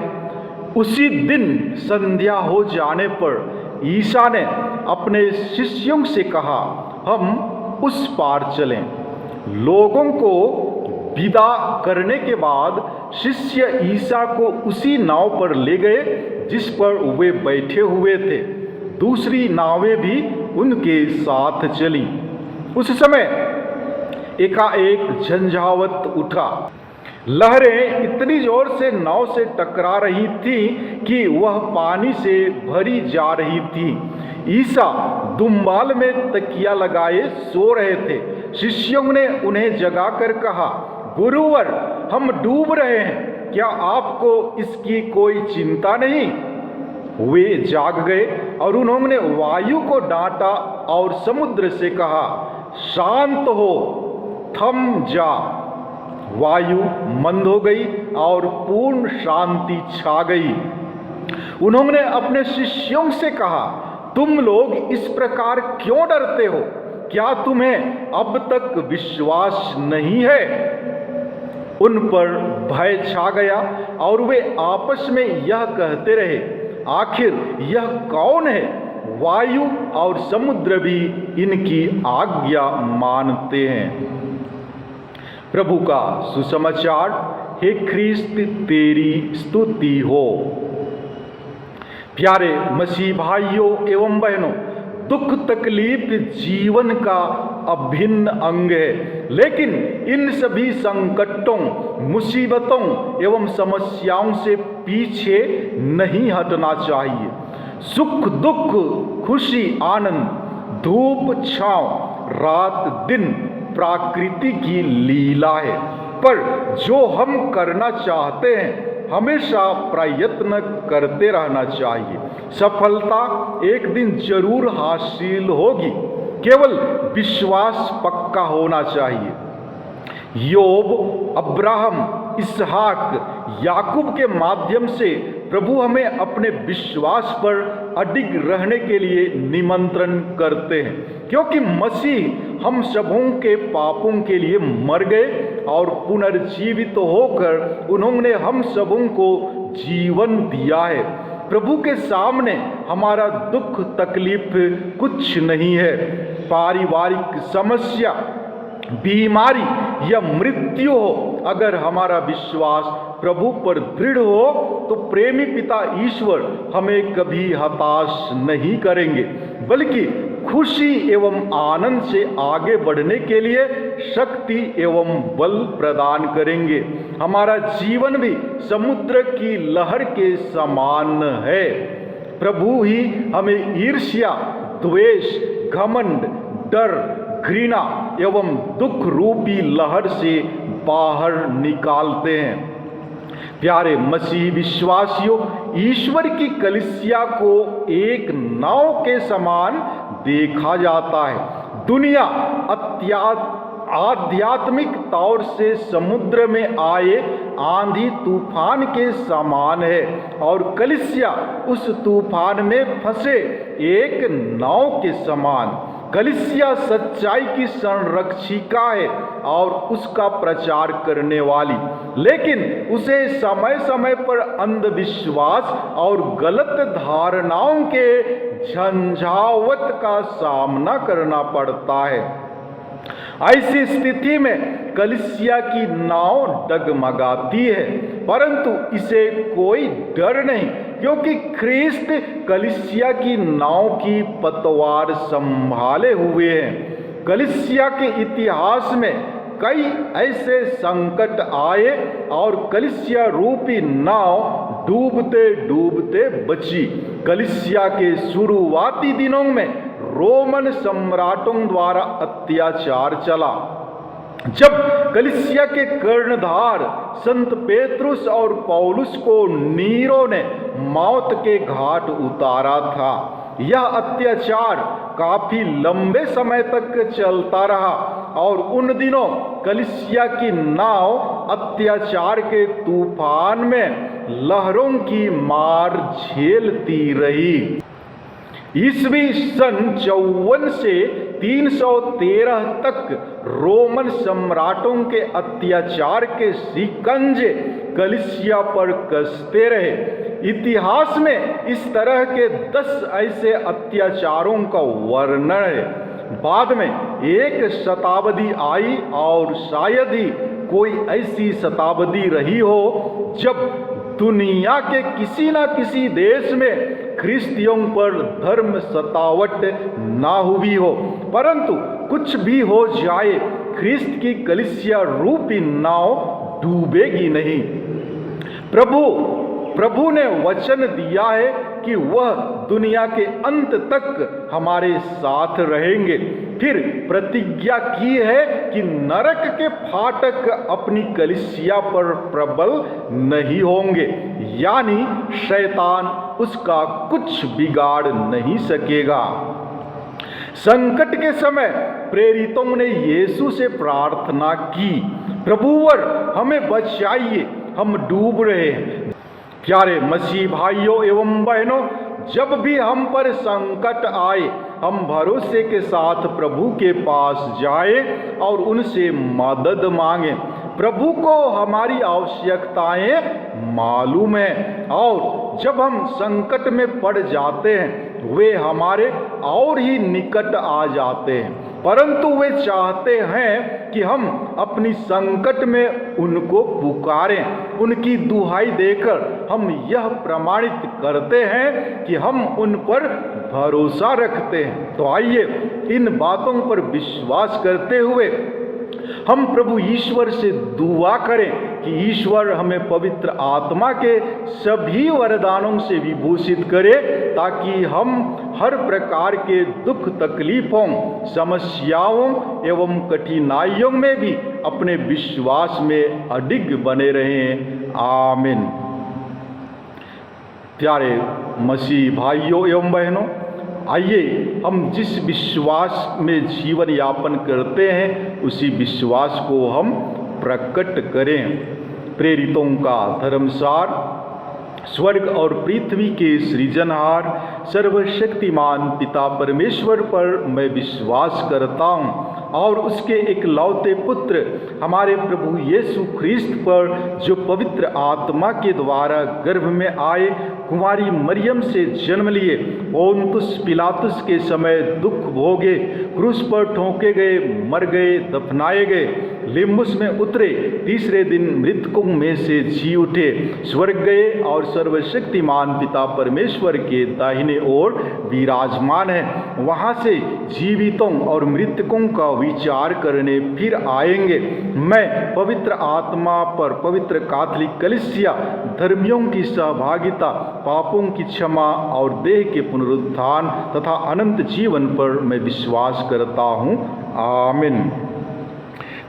[SPEAKER 1] उसी दिन संध्या हो जाने पर ईसा ने अपने शिष्यों से कहा, हम उस पार चलें। लोगों को विदा करने के बाद शिष्य ईसा को उसी नाव पर ले गए जिस पर वे बैठे हुए थे। दूसरी नावें भी उनके साथ चली। उस समय एकाएक झंझावत उठा। लहरें इतनी जोर से नाव से टकरा रही थी कि वह पानी से भरी जा रही थी। ईसा दुम्बाल में तकिया लगाए सो रहे थे। शिष्यों ने उन्हें जगाकर कहा, गुरुवर, हम डूब रहे हैं, क्या आपको इसकी कोई चिंता नहीं? वे जाग गए और उन्होंने वायु को डांटा और समुद्र से कहा, शांत हो, थम जा। वायु मंद हो गई और पूर्ण शांति छा गई। उन्होंने अपने शिष्यों से कहा, तुम लोग इस प्रकार क्यों डरते हो? क्या तुम्हें अब तक विश्वास नहीं है? उन पर भय छा गया और वे आपस में यह कहते रहे, आखिर यह कौन है? वायु और समुद्र भी इनकी आज्ञा मानते हैं। प्रभु का सुसमाचार। हे ख्रीस्त, तेरी स्तुति हो। प्यारे मसीह भाइयों एवं बहनों, दुख तकलीफ जीवन का अभिन्न अंग है, लेकिन इन सभी संकटों, मुसीबतों एवं समस्याओं से पीछे नहीं हटना चाहिए। सुख दुख, खुशी आनंद, धूप छांव, रात दिन प्रकृति की लीला है। पर जो हम करना चाहते हैं, हमेशा प्रयत्न करते रहना चाहिए। सफलता एक दिन जरूर हासिल होगी, केवल विश्वास पक्का होना चाहिए। योब, अब्राहम, इसहाक, याकूब के माध्यम से प्रभु हमें अपने विश्वास पर अडिग रहने के लिए निमंत्रण करते हैं, क्योंकि मसीह हम सबों के पापों के लिए मर गए और पुनर्जीवित होकर उन्होंने हम सबों को जीवन दिया है। प्रभु के सामने हमारा दुख तकलीफ कुछ नहीं है। पारिवारिक समस्या, बीमारी या मृत्यु हो, अगर हमारा विश्वास प्रभु पर दृढ़ हो तो प्रेमी पिता ईश्वर हमें कभी हताश नहीं करेंगे, बल्कि खुशी एवं आनंद से आगे बढ़ने के लिए शक्ति एवं बल प्रदान करेंगे। हमारा जीवन भी समुद्र की लहर के समान है। प्रभु ही हमें ईर्ष्या, द्वेष, घमंड, डर, घृणा एवं दुख रूपी लहर से बाहर निकालते हैं। प्यारे मसीह विश्वासियों, ईश्वर की कलीसिया को एक नाव के समान देखा जाता है। दुनिया आध्यात्मिक तौर से समुद्र में आए आंधी तूफान के समान है और कलीसिया उस तूफान में फंसे एक नाव के समान। कलीसिया सच्चाई की संरक्षिका है और उसका प्रचार करने वाली, लेकिन उसे समय समय पर अंधविश्वास और गलत धारणाओं के झंझावत का सामना करना पड़ता है। ऐसी स्थिति में कलीसिया की नाव डगमगाती है, परंतु इसे कोई डर नहीं, क्योंकि ख्रीस्त कलीसिया की नाव की पतवार संभाले हुए हैं। कलीसिया के इतिहास में कई ऐसे संकट आए और कलीसिया रूपी नाव डूबते डूबते बची। कलीसिया के शुरुआती दिनों में रोमन सम्राटों द्वारा अत्याचार चला। जब कलीसिया के कर्णधार संत पेत्रुस और पौलुस को नीरो ने मौत के घाट उतारा था, यह अत्याचार काफी लंबे समय तक चलता रहा और उन दिनों कलीसिया की नाव अत्याचार के तूफान में लहरों की मार झेलती रही। ईस्वी सन 54 से 313 तक रोमन सम्राटों के अत्याचार के शिकंजे कलीसिया पर कसते रहे। इतिहास में इस तरह के 10 ऐसे अत्याचारों का वर्णन है। बाद में एक शताब्दी आई और शायद ही कोई ऐसी शताब्दी रही हो जब दुनिया के किसी न किसी देश में ख्रिस्तियों पर धर्म सतावट ना हुई हो। परंतु कुछ भी हो जाए, ख्रिस्त की कलीसिया रूपी नाव डूबेगी नहीं। प्रभु ने वचन दिया है कि वह दुनिया के अंत तक हमारे साथ रहेंगे। फिर प्रतिज्ञा की है कि नरक के फाटक अपनी कलीसिया पर प्रबल नहीं होंगे, यानी शैतान उसका कुछ बिगाड़ नहीं सकेगा। संकट के समय प्रेरितों ने यीशु से प्रार्थना की, प्रभुवर हमें बचाइए, हम डूब रहे हैं। प्यारे मसीह भाइयों एवं बहनों, जब भी हम पर संकट आए, हम भरोसे के साथ प्रभु के पास जाएं और उनसे मदद मांगें। प्रभु को हमारी आवश्यकताएं मालूम है और जब हम संकट में पड़ जाते हैं वे हमारे और ही निकट आ जाते हैं, परंतु वे चाहते हैं कि हम अपनी संकट में उनको पुकारें। उनकी दुहाई देकर हम यह प्रमाणित करते हैं कि हम उन पर भरोसा रखते हैं। तो आइए इन बातों पर विश्वास करते हुए हम प्रभु ईश्वर से दुआ करें कि ईश्वर हमें पवित्र आत्मा के सभी वरदानों से विभूषित करे, ताकि हम हर प्रकार के दुख तकलीफों, समस्याओं एवं कठिनाइयों में भी अपने विश्वास में अडिग बने रहें। आमीन। प्यारे मसीह भाइयों एवं बहनों, आइए हम जिस विश्वास में जीवन यापन करते हैं उसी विश्वास को हम प्रकट करें। प्रेरितों का धर्मसार, स्वर्ग और पृथ्वी के सृजनहार सर्वशक्तिमान पिता परमेश्वर पर मैं विश्वास करता हूँ और उसके इकलौते पुत्र हमारे प्रभु यीशु ख्रिस्त पर, जो पवित्र आत्मा के द्वारा गर्भ में आए, कुमारी मरियम से जन्म लिए, पोंतुस पिलातुस के समय दुख भोगे, क्रूस पर ठोके गए, मर गए, दफनाए गए, लिम्बुस में उतरे, तीसरे दिन मृतकों में से जी उठे, स्वर्ग गए और सर्वशक्तिमान पिता परमेश्वर के दाहिने ओर विराजमान है। वहाँ से जीवितों और मृतकों का विचार करने फिर आएंगे। मैं पवित्र आत्मा पर, पवित्र कैथोलिक कलीसिया, धर्मियों की सहभागिता, पापों की क्षमा और देह के पुनरुत्थान तथा अनंत जीवन पर मैं विश्वास करता हूँ। आमीन।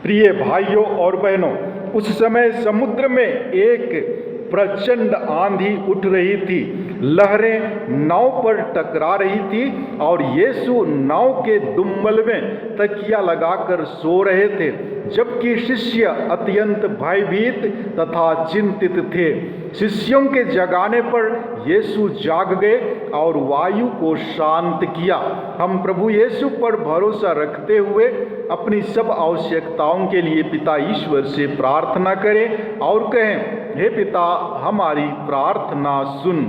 [SPEAKER 1] प्रिय भाइयों और बहनों, उस समय समुद्र में एक प्रचंड आंधी उठ रही थी, लहरें नाव पर टकरा रही थी और यीशु नाव के दुम्बल में तकिया लगाकर सो रहे थे, जबकि शिष्य अत्यंत भयभीत तथा चिंतित थे। शिष्यों के जगाने पर यीशु जाग गए और वायु को शांत किया। हम प्रभु यीशु पर भरोसा रखते हुए अपनी सब आवश्यकताओं के लिए पिता ईश्वर से प्रार्थना करें और कहें, हे पिता, हमारी प्रार्थना सुन।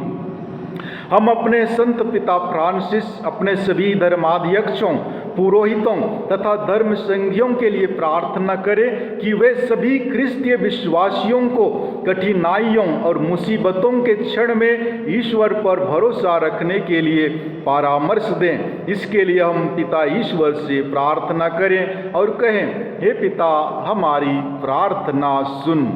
[SPEAKER 1] हम अपने संत पिता फ्रांसिस, अपने सभी धर्माध्यक्षों, पुरोहितों तथा धर्म संघियों के लिए प्रार्थना करें कि वे सभी क्रिस्तीय विश्वासियों को कठिनाइयों और मुसीबतों के क्षण में ईश्वर पर भरोसा रखने के लिए परामर्श दें। इसके लिए हम पिता ईश्वर से प्रार्थना करें और कहें, हे पिता, हमारी प्रार्थना सुन।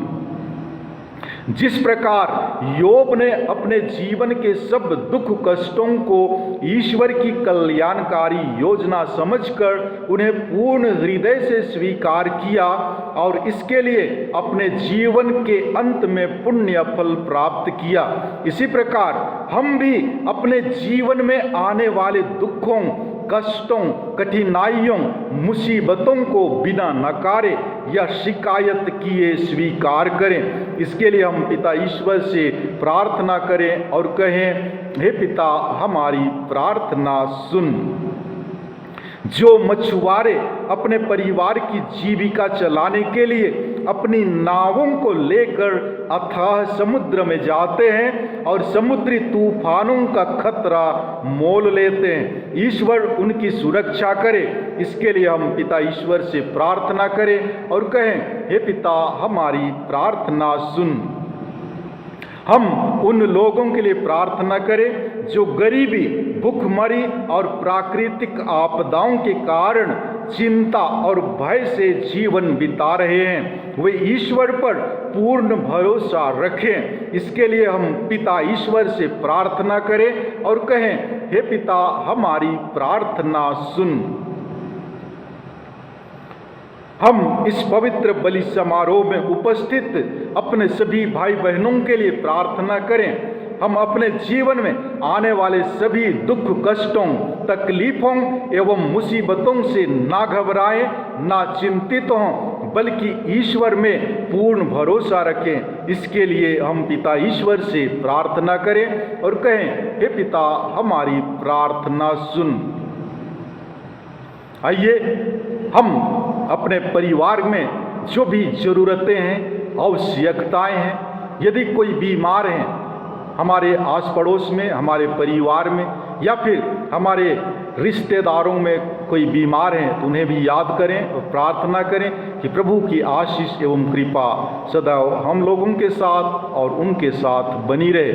[SPEAKER 1] जिस प्रकार योब ने अपने जीवन के सब दुख कष्टों को ईश्वर की कल्याणकारी योजना समझकर उन्हें पूर्ण हृदय से स्वीकार किया और इसके लिए अपने जीवन के अंत में पुण्य फल प्राप्त किया, इसी प्रकार हम भी अपने जीवन में आने वाले दुखों, कष्टों, कठिनाइयों, मुसीबतों को बिना नकारे या शिकायत किए स्वीकार करें। इसके लिए हम पिता ईश्वर से प्रार्थना करें और कहें, हे पिता, हमारी प्रार्थना सुन। जो मछुआरे अपने परिवार की जीविका चलाने के लिए अपनी नावों को लेकर अथाह समुद्र में जाते हैं और समुद्री तूफानों का खतरा मोल लेते हैं। ईश्वर उनकी सुरक्षा करे, इसके लिए हम पिता ईश्वर से प्रार्थना करें और कहें, हे पिता हमारी प्रार्थना सुन। हम उन लोगों के लिए प्रार्थना करें जो गरीबी, भूखमरी और प्राकृतिक आपदाओं के कारण चिंता और भय से जीवन बिता रहे हैं। वे ईश्वर पर पूर्ण भरोसा रखें, इसके लिए हम पिता ईश्वर से प्रार्थना करें और कहें, हे पिता हमारी प्रार्थना सुन। हम इस पवित्र बलि समारोह में उपस्थित अपने सभी भाई बहनों के लिए प्रार्थना करें। हम अपने जीवन में आने वाले सभी दुख, कष्टों, तकलीफों एवं मुसीबतों से ना घबराएं, ना चिंतित हों, बल्कि ईश्वर में पूर्ण भरोसा रखें। इसके लिए हम पिता ईश्वर से प्रार्थना करें और कहें, हे पिता हमारी प्रार्थना सुन। आइए हम अपने परिवार में जो भी ज़रूरतें हैं, आवश्यकताएं हैं, यदि कोई बीमार है हमारे आस पड़ोस में, हमारे परिवार में, या फिर हमारे रिश्तेदारों में कोई बीमार हैं तो उन्हें भी याद करें और प्रार्थना करें कि प्रभु की आशीष एवं कृपा सदैव हम लोगों के साथ और उनके साथ बनी रहे।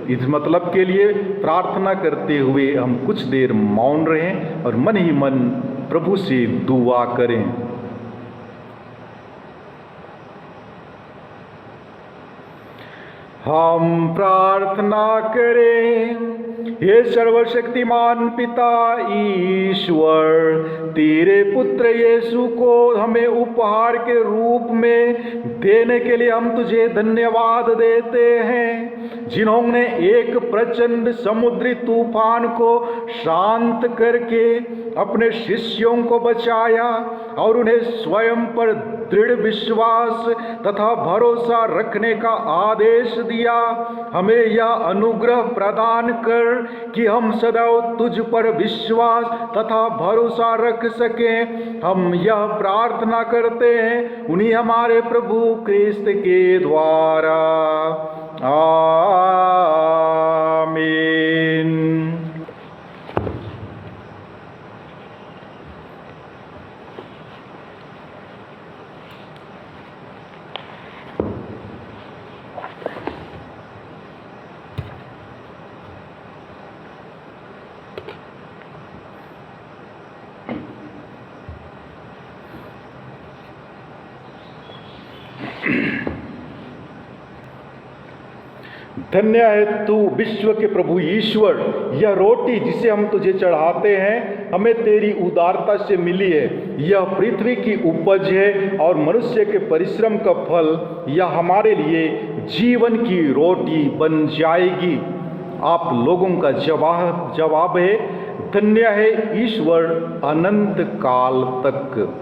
[SPEAKER 1] इस मतलब के लिए प्रार्थना करते हुए हम कुछ देर मौन रहें और मन ही मन प्रभु से दुआ करें। हम प्रार्थना करें, हे सर्वशक्तिमान पिता ईश्वर, तेरे पुत्र यीशु को हमें उपहार के रूप में देने के लिए हम तुझे धन्यवाद देते हैं, जिन्होंने एक प्रचंड समुद्री तूफान को शांत करके अपने शिष्यों को बचाया और उन्हें स्वयं पर दृढ़ विश्वास तथा भरोसा रखने का आदेश दिया। हमें यह अनुग्रह प्रदान कर कि हम सदैव तुझ पर विश्वास तथा भरोसा रख सकें। हम यह प्रार्थना करते हैं उन्हीं हमारे प्रभु क्रिस्त के द्वारा, आमीन। धन्य है तू विश्व के प्रभु ईश्वर, यह रोटी जिसे हम तुझे चढ़ाते हैं हमें तेरी उदारता से मिली है। यह पृथ्वी की उपज है और मनुष्य के परिश्रम का फल। यह हमारे लिए जीवन की रोटी बन जाएगी। आप लोगों का जवाब है, धन्य है ईश्वर अनंत काल तक।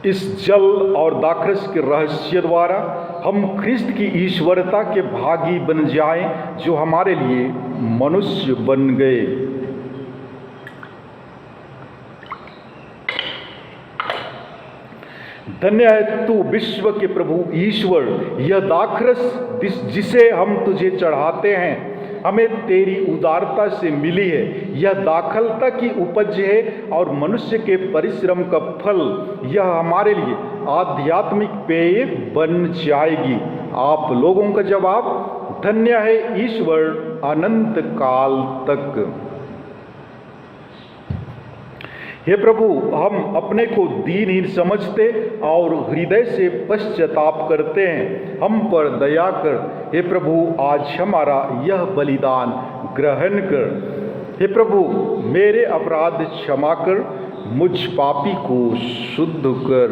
[SPEAKER 1] इस जल और दाखरस के रहस्य द्वारा हम ख्रिस्त की ईश्वरता के भागी बन जाएं, जो हमारे लिए मनुष्य बन गए। धन्य है तू विश्व के प्रभु ईश्वर, यह दाखरस जिसे हम तुझे चढ़ाते हैं हमें तेरी उदारता से मिली है। यह दाखलता की उपज है और मनुष्य के परिश्रम का फल। यह हमारे लिए आध्यात्मिक पेय बन जाएगी। आप लोगों का जवाब, धन्य है ईश्वर अनंत काल तक। हे प्रभु, हम अपने को दीनहीन समझते और हृदय से पश्चाताप करते हैं। हम पर दया कर हे प्रभु, आज हमारा यह बलिदान ग्रहण कर। हे प्रभु, मेरे अपराध क्षमा कर, मुझ पापी को शुद्ध कर।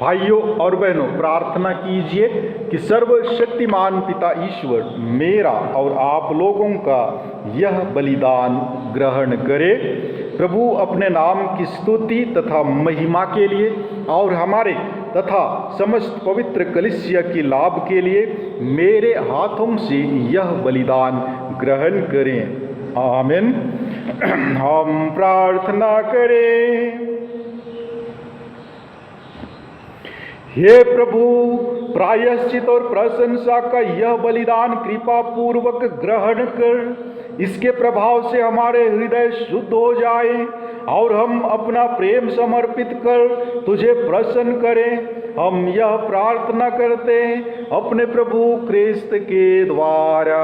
[SPEAKER 1] भाइयों और बहनों, प्रार्थना कीजिए कि सर्वशक्तिमान पिता ईश्वर मेरा और आप लोगों का यह बलिदान ग्रहण करे प्रभु अपने नाम की स्तुति तथा महिमा के लिए और हमारे तथा समस्त पवित्र कलीसिया की लाभ के लिए मेरे हाथों से यह बलिदान ग्रहण करें। आमीन। हम प्रार्थना करें। हे प्रभु, प्रायश्चित और प्रशंसा का यह बलिदान कृपा पूर्वक ग्रहण कर इसके प्रभाव से हमारे हृदय शुद्ध हो जाए और हम अपना प्रेम समर्पित कर तुझे प्रसन्न करें। हम यह प्रार्थना करते हैं अपने प्रभु क्रिस्त के द्वारा।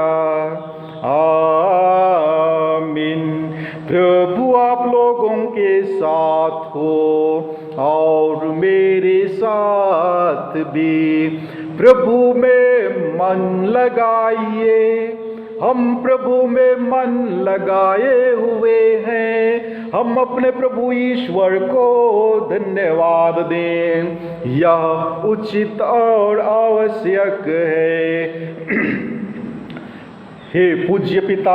[SPEAKER 1] आमीन। प्रभु आप लोगों के साथ हो और मेरे साथ भी। प्रभु में मन लगाइए। हम प्रभु में मन लगाए हुए हैं। हम अपने प्रभु ईश्वर को धन्यवाद दें। यह उचित और आवश्यक है। हे पूज्य पिता,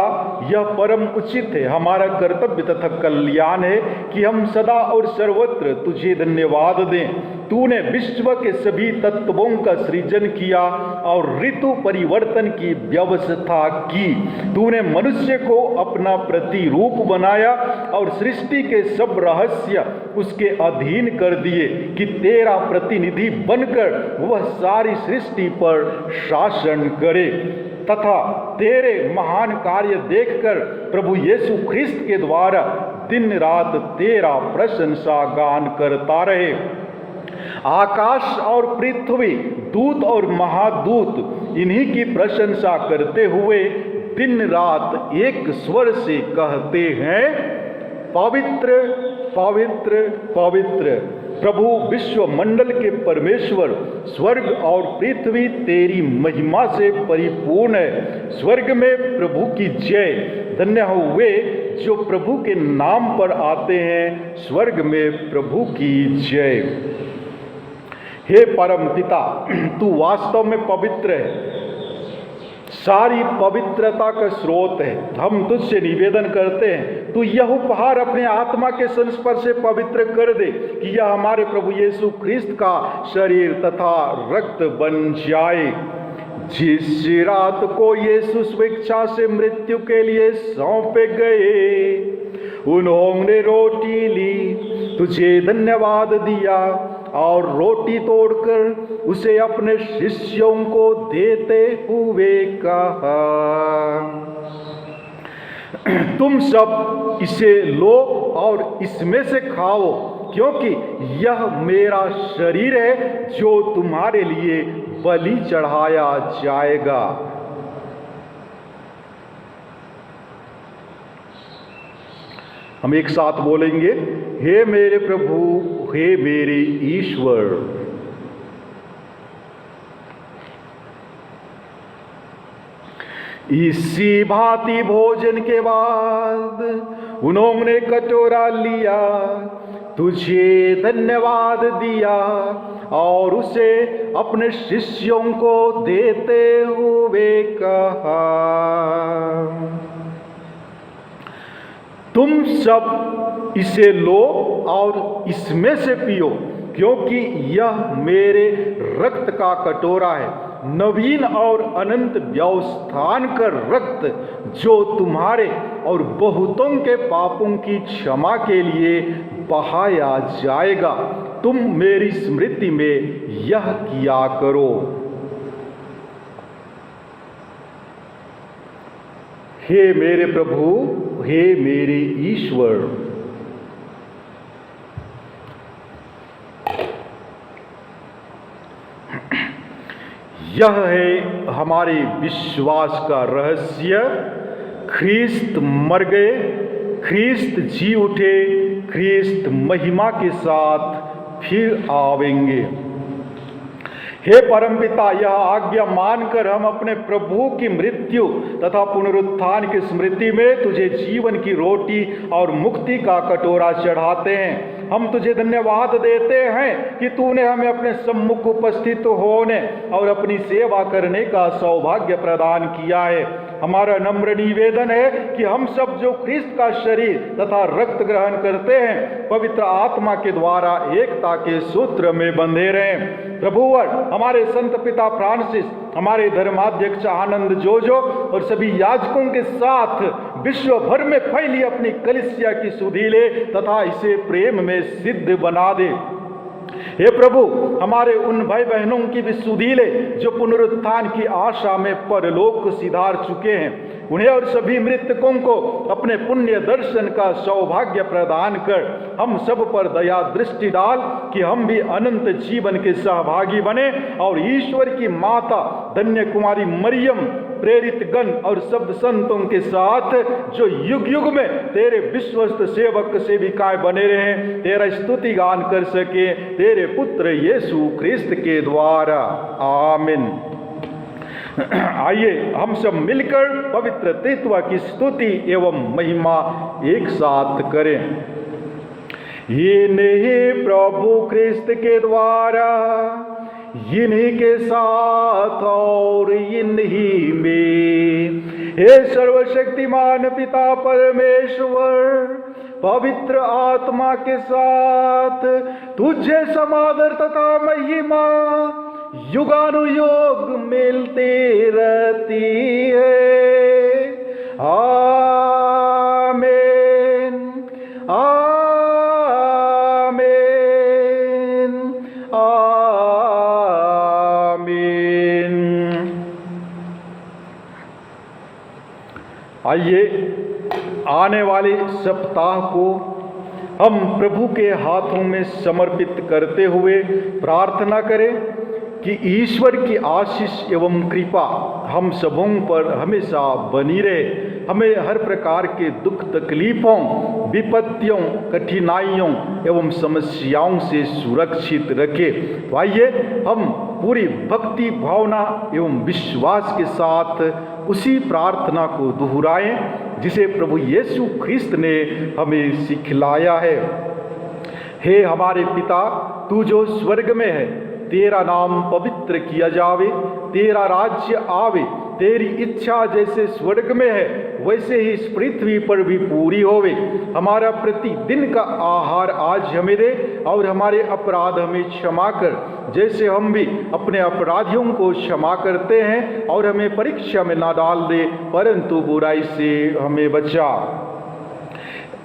[SPEAKER 1] यह परम उचित है, हमारा कर्तव्य तथा कल्याण है कि हम सदा और सर्वत्र तुझे धन्यवाद दें। तूने विश्व के सभी तत्वों का सृजन किया और ऋतु परिवर्तन की व्यवस्था की। तूने मनुष्य को अपना प्रतिरूप बनाया और सृष्टि के सब रहस्य उसके अधीन कर दिए कि तेरा प्रतिनिधि बनकर वह सारी सृष्टि पर शासन करे तथा तेरे महान कार्य देखकर प्रभु यीशु ख्रिस्त के द्वारा दिन रात तेरा प्रशंसा गान करता रहे। आकाश और पृथ्वी, दूत और महादूत इन्हीं की प्रशंसा करते हुए दिन रात एक स्वर से कहते हैं, पवित्र पवित्र पवित्र प्रभु विश्व मंडल के परमेश्वर, स्वर्ग और पृथ्वी तेरी महिमा से परिपूर्ण है। स्वर्ग में प्रभु की जय। धन्य हुए जो प्रभु के नाम पर आते हैं। स्वर्ग में प्रभु की जय। हे परम पिता, तू वास्तव में पवित्र है, सारी पवित्रता का स्रोत है। हम तुझसे निवेदन करते हैं तू यह उपहार अपने आत्मा के संस्पर्श से पवित्र कर दे कि यह हमारे प्रभु यीशु ख्रिस्त का शरीर तथा रक्त बन जाए। जिस रात को यीशु स्वेच्छा से मृत्यु के लिए सौंपे गए, उन्होंने रोटी ली, तुझे धन्यवाद दिया और रोटी तोड़कर उसे अपने शिष्यों को देते हुए कहा, तुम सब इसे लो और इसमें से खाओ, क्योंकि यह मेरा शरीर है जो तुम्हारे लिए बलि चढ़ाया जाएगा। हम एक साथ बोलेंगे, हे मेरे प्रभु, हे मेरे ईश्वर। इसी भांति भोजन के बाद उन्होंने कटोरा लिया, तुझे धन्यवाद दिया और उसे अपने शिष्यों को देते हुए कहा, तुम सब इसे लो और इसमें से पियो, क्योंकि यह मेरे रक्त का कटोरा है, नवीन और अनंत व्यवस्थान का रक्त, जो तुम्हारे और बहुतों के पापों की क्षमा के लिए बहाया जाएगा। तुम मेरी स्मृति में यह किया करो। हे मेरे प्रभु, हे मेरे ईश्वर। यह है हमारे विश्वास का रहस्य। ख्रिस्त मर गए, ख्रिस्त जी उठे, ख्रिस्त महिमा के साथ फिर आवेंगे। हे परमपिता, यह आज्ञा मानकर हम अपने प्रभु की मृत्यु तथा पुनरुत्थान की स्मृति में तुझे जीवन की रोटी और मुक्ति का कटोरा चढ़ाते हैं। हम तुझे धन्यवाद देते हैं कि तूने हमें अपने सम्मुख उपस्थित होने और अपनी सेवा करने का सौभाग्य प्रदान किया है। हमारा नम्र निवेदन है कि हम सब जो ख्रिस्त का शरीर तथा रक्त ग्रहण करते हैं, पवित्र आत्मा के द्वारा एकता के सूत्र में बंधे रहें। प्रभुवर हमारे संत पिता फ्रांसिस, हमारे धर्माध्यक्ष आनंद जोजो और सभी याजकों के साथ विश्व भर में फैली अपनी कलीसिया की सुधि ले तथा इसे प्रेम में सिद्ध बना दे। हे प्रभु, हमारे उन भाई बहनों की भी सुधि ले जो पुनरुत्थान की आशा में परलोक सिधार चुके हैं। उन्हें और सभी मृतकों को अपने पुण्य दर्शन का सौभाग्य प्रदान कर हम सब पर दया दृष्टि डाल कि हम भी अनंत जीवन के सहभागी बने और ईश्वर की माता धन्य कुमारी मरियम, प्रेरित गण और सब संतों के साथ जो युग युग में तेरे विश्वस्त सेवक सेविकाएं बने रहें, तेरा स्तुति गान कर सके तेरे पुत्र यीशु ख्रिस्त के द्वारा। आमीन। आइए हम सब मिलकर पवित्र तत्व की स्तुति एवं महिमा एक साथ करें। इन्हीं प्रभु ख्रिस्त के द्वारा, इन्हीं के साथ और इन्हीं में, हे सर्वशक्तिमान पिता परमेश्वर, पवित्र आत्मा के साथ तुझे समादर तथा महिमा युगानुयोग मिलती रहती है। आमीन, आमीन, आमीन। आइए आने वाले सप्ताह को हम प्रभु के हाथों में समर्पित करते हुए प्रार्थना करें कि ईश्वर की आशीष एवं कृपा हम सबों पर हमेशा बनी रहे, हमें हर प्रकार के दुख तकलीफों, विपत्तियों, कठिनाइयों एवं समस्याओं से सुरक्षित रखे। आइए हम पूरी भक्ति भावना एवं विश्वास के साथ उसी प्रार्थना को दोहराएं जिसे प्रभु यीशु ख्रिस्त ने हमें सिखलाया है। हे हमारे पिता, तू जो स्वर्ग में है, तेरा नाम पवित्र किया जावे, तेरा राज्य आवे, तेरी इच्छा जैसे स्वर्ग में है वैसे ही इस पृथ्वी पर भी पूरी होवे। हमारा प्रतिदिन का आहार आज हमें दे और हमारे अपराध हमें क्षमा कर जैसे हम भी अपने अपराधियों को क्षमा करते हैं, और हमें परीक्षा में ना डाल दे परंतु बुराई से हमें बचा।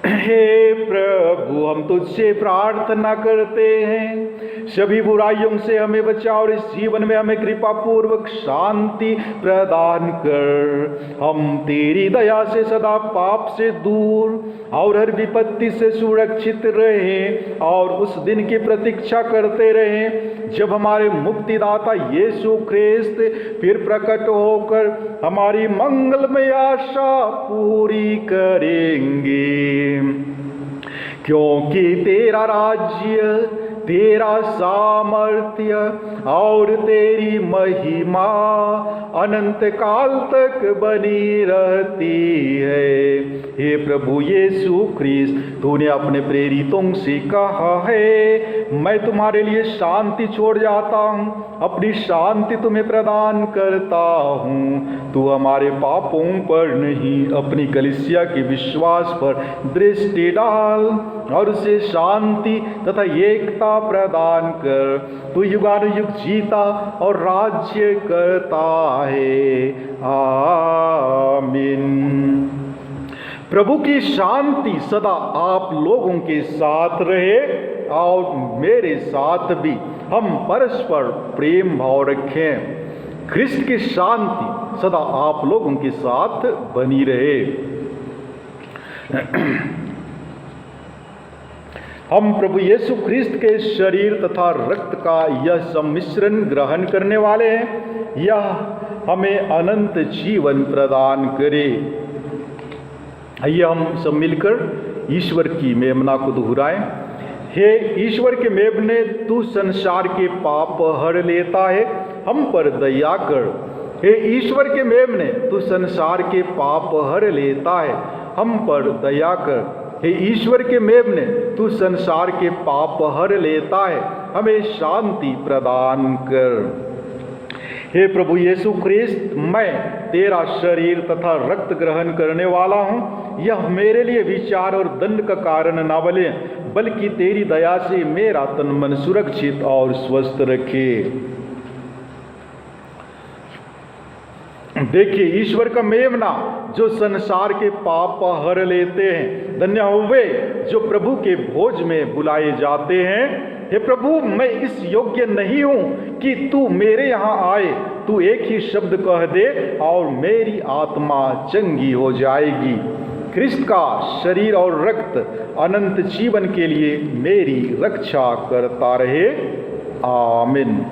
[SPEAKER 1] हे प्रभु, हम तुझसे प्रार्थना करते हैं, सभी बुराइयों से हमें बचा और इस जीवन में हमें कृपा पूर्वक शांति प्रदान कर। हम तेरी दया से सदा पाप से दूर और हर विपत्ति से सुरक्षित रहें और उस दिन की प्रतीक्षा करते रहें जब हमारे मुक्तिदाता यीशु ख्रिस्त फिर प्रकट होकर हमारी मंगलमय आशा पूरी करेंगे। क्योंकि तेरा राज्य, तेरा सामर्थ्य और तेरी महिमा अनंत काल तक बनी रहती है। हे प्रभु यीशु ख्रिस्त, तूने अपने प्रेरितों से कहा है, मैं तुम्हारे लिए शांति छोड़ जाता हूँ, अपनी शांति तुम्हें प्रदान करता हूँ। तू हमारे पापों पर नहीं, अपनी कलीसिया के विश्वास पर दृष्टि डाल और उसे शांति तथा एकता प्रदान कर। तू युगानुयुग जीता और राज्य करता है। आमीन। प्रभु की शांति सदा आप लोगों के साथ रहे और मेरे साथ भी हम परस्पर प्रेम भाव रखें। ख्रिस्त की शांति सदा आप लोगों के साथ बनी रहे। हम प्रभु यीशु ख्रिस्त के शरीर तथा रक्त का यह सम्मिश्रण ग्रहण करने वाले हैं, यह हमें अनंत जीवन प्रदान करे। आइए हम सब मिलकर ईश्वर की मेमना को दोहराएं। हे ईश्वर के मेमने, तू संसार के पाप हर लेता है, हम पर दया कर। हे ईश्वर के मेमने, तू संसार के पाप हर लेता है, हम पर दया कर। हे ईश्वर के मेमने, तू संसार के पाप हर लेता है, हमें शांति प्रदान कर। हे प्रभु यीशु ख्रिस्त, मैं तेरा शरीर तथा रक्त ग्रहण करने वाला हूँ। यह मेरे लिए विचार और दंड का कारण न बने, बल्कि तेरी दया से मेरा तन मन सुरक्षित और स्वस्थ रखे। देखिए, ईश्वर का मेमना जो संसार के पाप हर लेते हैं। धन्य हो वे जो प्रभु के भोज में बुलाए जाते हैं। हे प्रभु, मैं इस योग्य नहीं हूं कि तू मेरे यहाँ आए। तू एक ही शब्द कह दे और मेरी आत्मा चंगी हो जाएगी। ख्रिस्त का शरीर और रक्त अनंत जीवन के लिए मेरी रक्षा करता रहे। आमीन।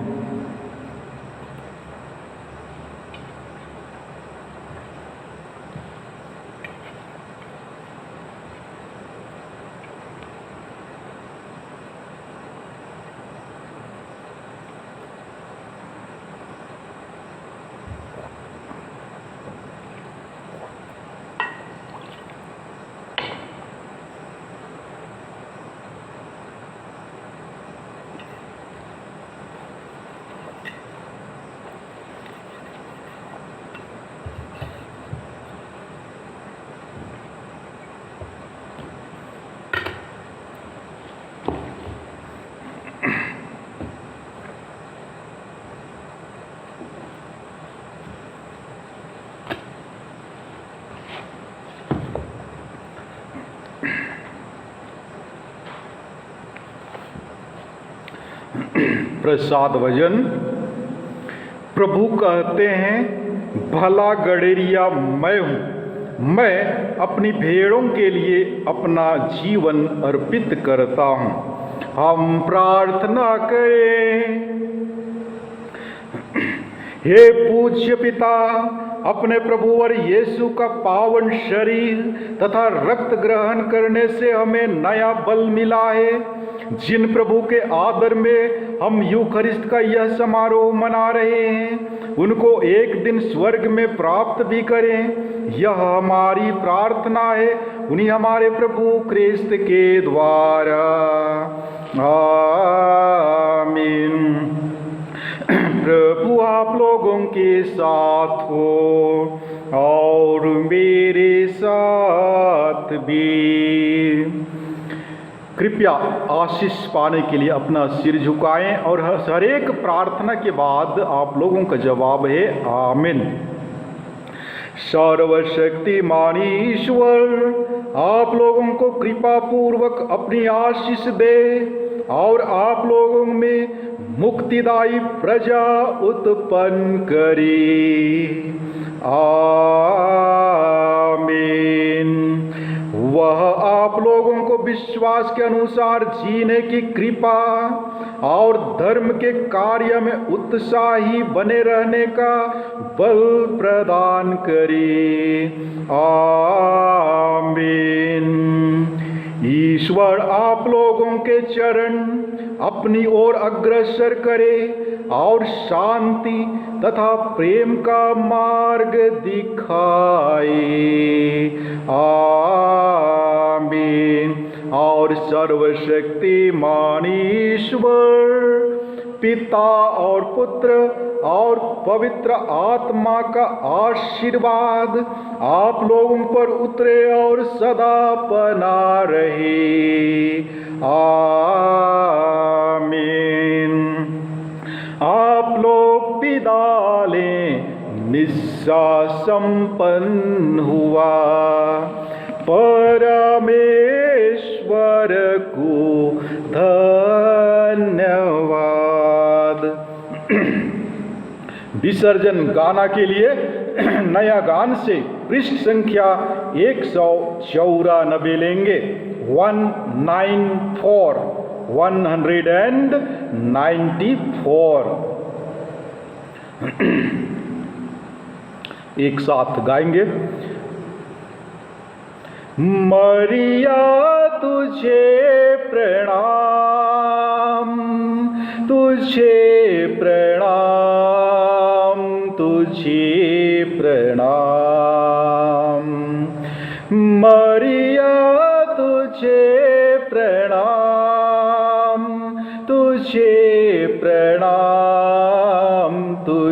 [SPEAKER 1] प्रसाद भजन। प्रभु कहते हैं, भला गडेरिया मैं हूँ, मैं अपनी भेड़ों के लिए अपना जीवन अर्पित करता हूँ। हम प्रार्थना करें। हे पूज्य पिता, अपने प्रभुवर यीशु का पावन शरीर तथा रक्त ग्रहण करने से हमें नया बल मिला है। जिन प्रभु के आदर में हम यूखरिस्त का यह समारोह मना रहे हैं, उनको एक दिन स्वर्ग में प्राप्त भी करें। यह हमारी प्रार्थना है उन्हीं हमारे प्रभु ख्रिस्त के द्वारा। आमीन। प्रभु आप लोगों के साथ हो और मेरे साथ भी। कृपया आशीष पाने के लिए अपना सिर झुकाएं और हर एक प्रार्थना के बाद आप लोगों का जवाब है आमीन। सर्वशक्तिमान ईश्वर आप लोगों को कृपा पूर्वक अपनी आशीष दे और आप लोगों में मुक्तिदायी प्रजा उत्पन्न करे। आमीन। वह आप लोगों को विश्वास के अनुसार जीने की कृपा और धर्म के कार्य में उत्साही बने रहने का बल प्रदान करे। आमीन। ईश्वर आप लोगों के चरण अपनी ओर अग्रसर करे और शांति तथा प्रेम का मार्ग दिखाए। आमीन। और सर्वशक्तिमान ईश्वर पिता और पुत्र और पवित्र आत्मा का आशीर्वाद आप लोगों पर उतरे और सदा बना रहे। आमीन। आप लोग विदा लें। निस्सा संपन्न हुआ। परमेश्वर को धन्यवाद। विसर्जन गाना के लिए नया गान से पृष्ठ संख्या 194 लेंगे। 194 एक साथ गाएंगे। मरिया तुझे प्रणाम, तुझे प्रणाम, तुझे प्रणाम। मरिया तुझे प्रणाम, तुझे प्रणाम, तुझे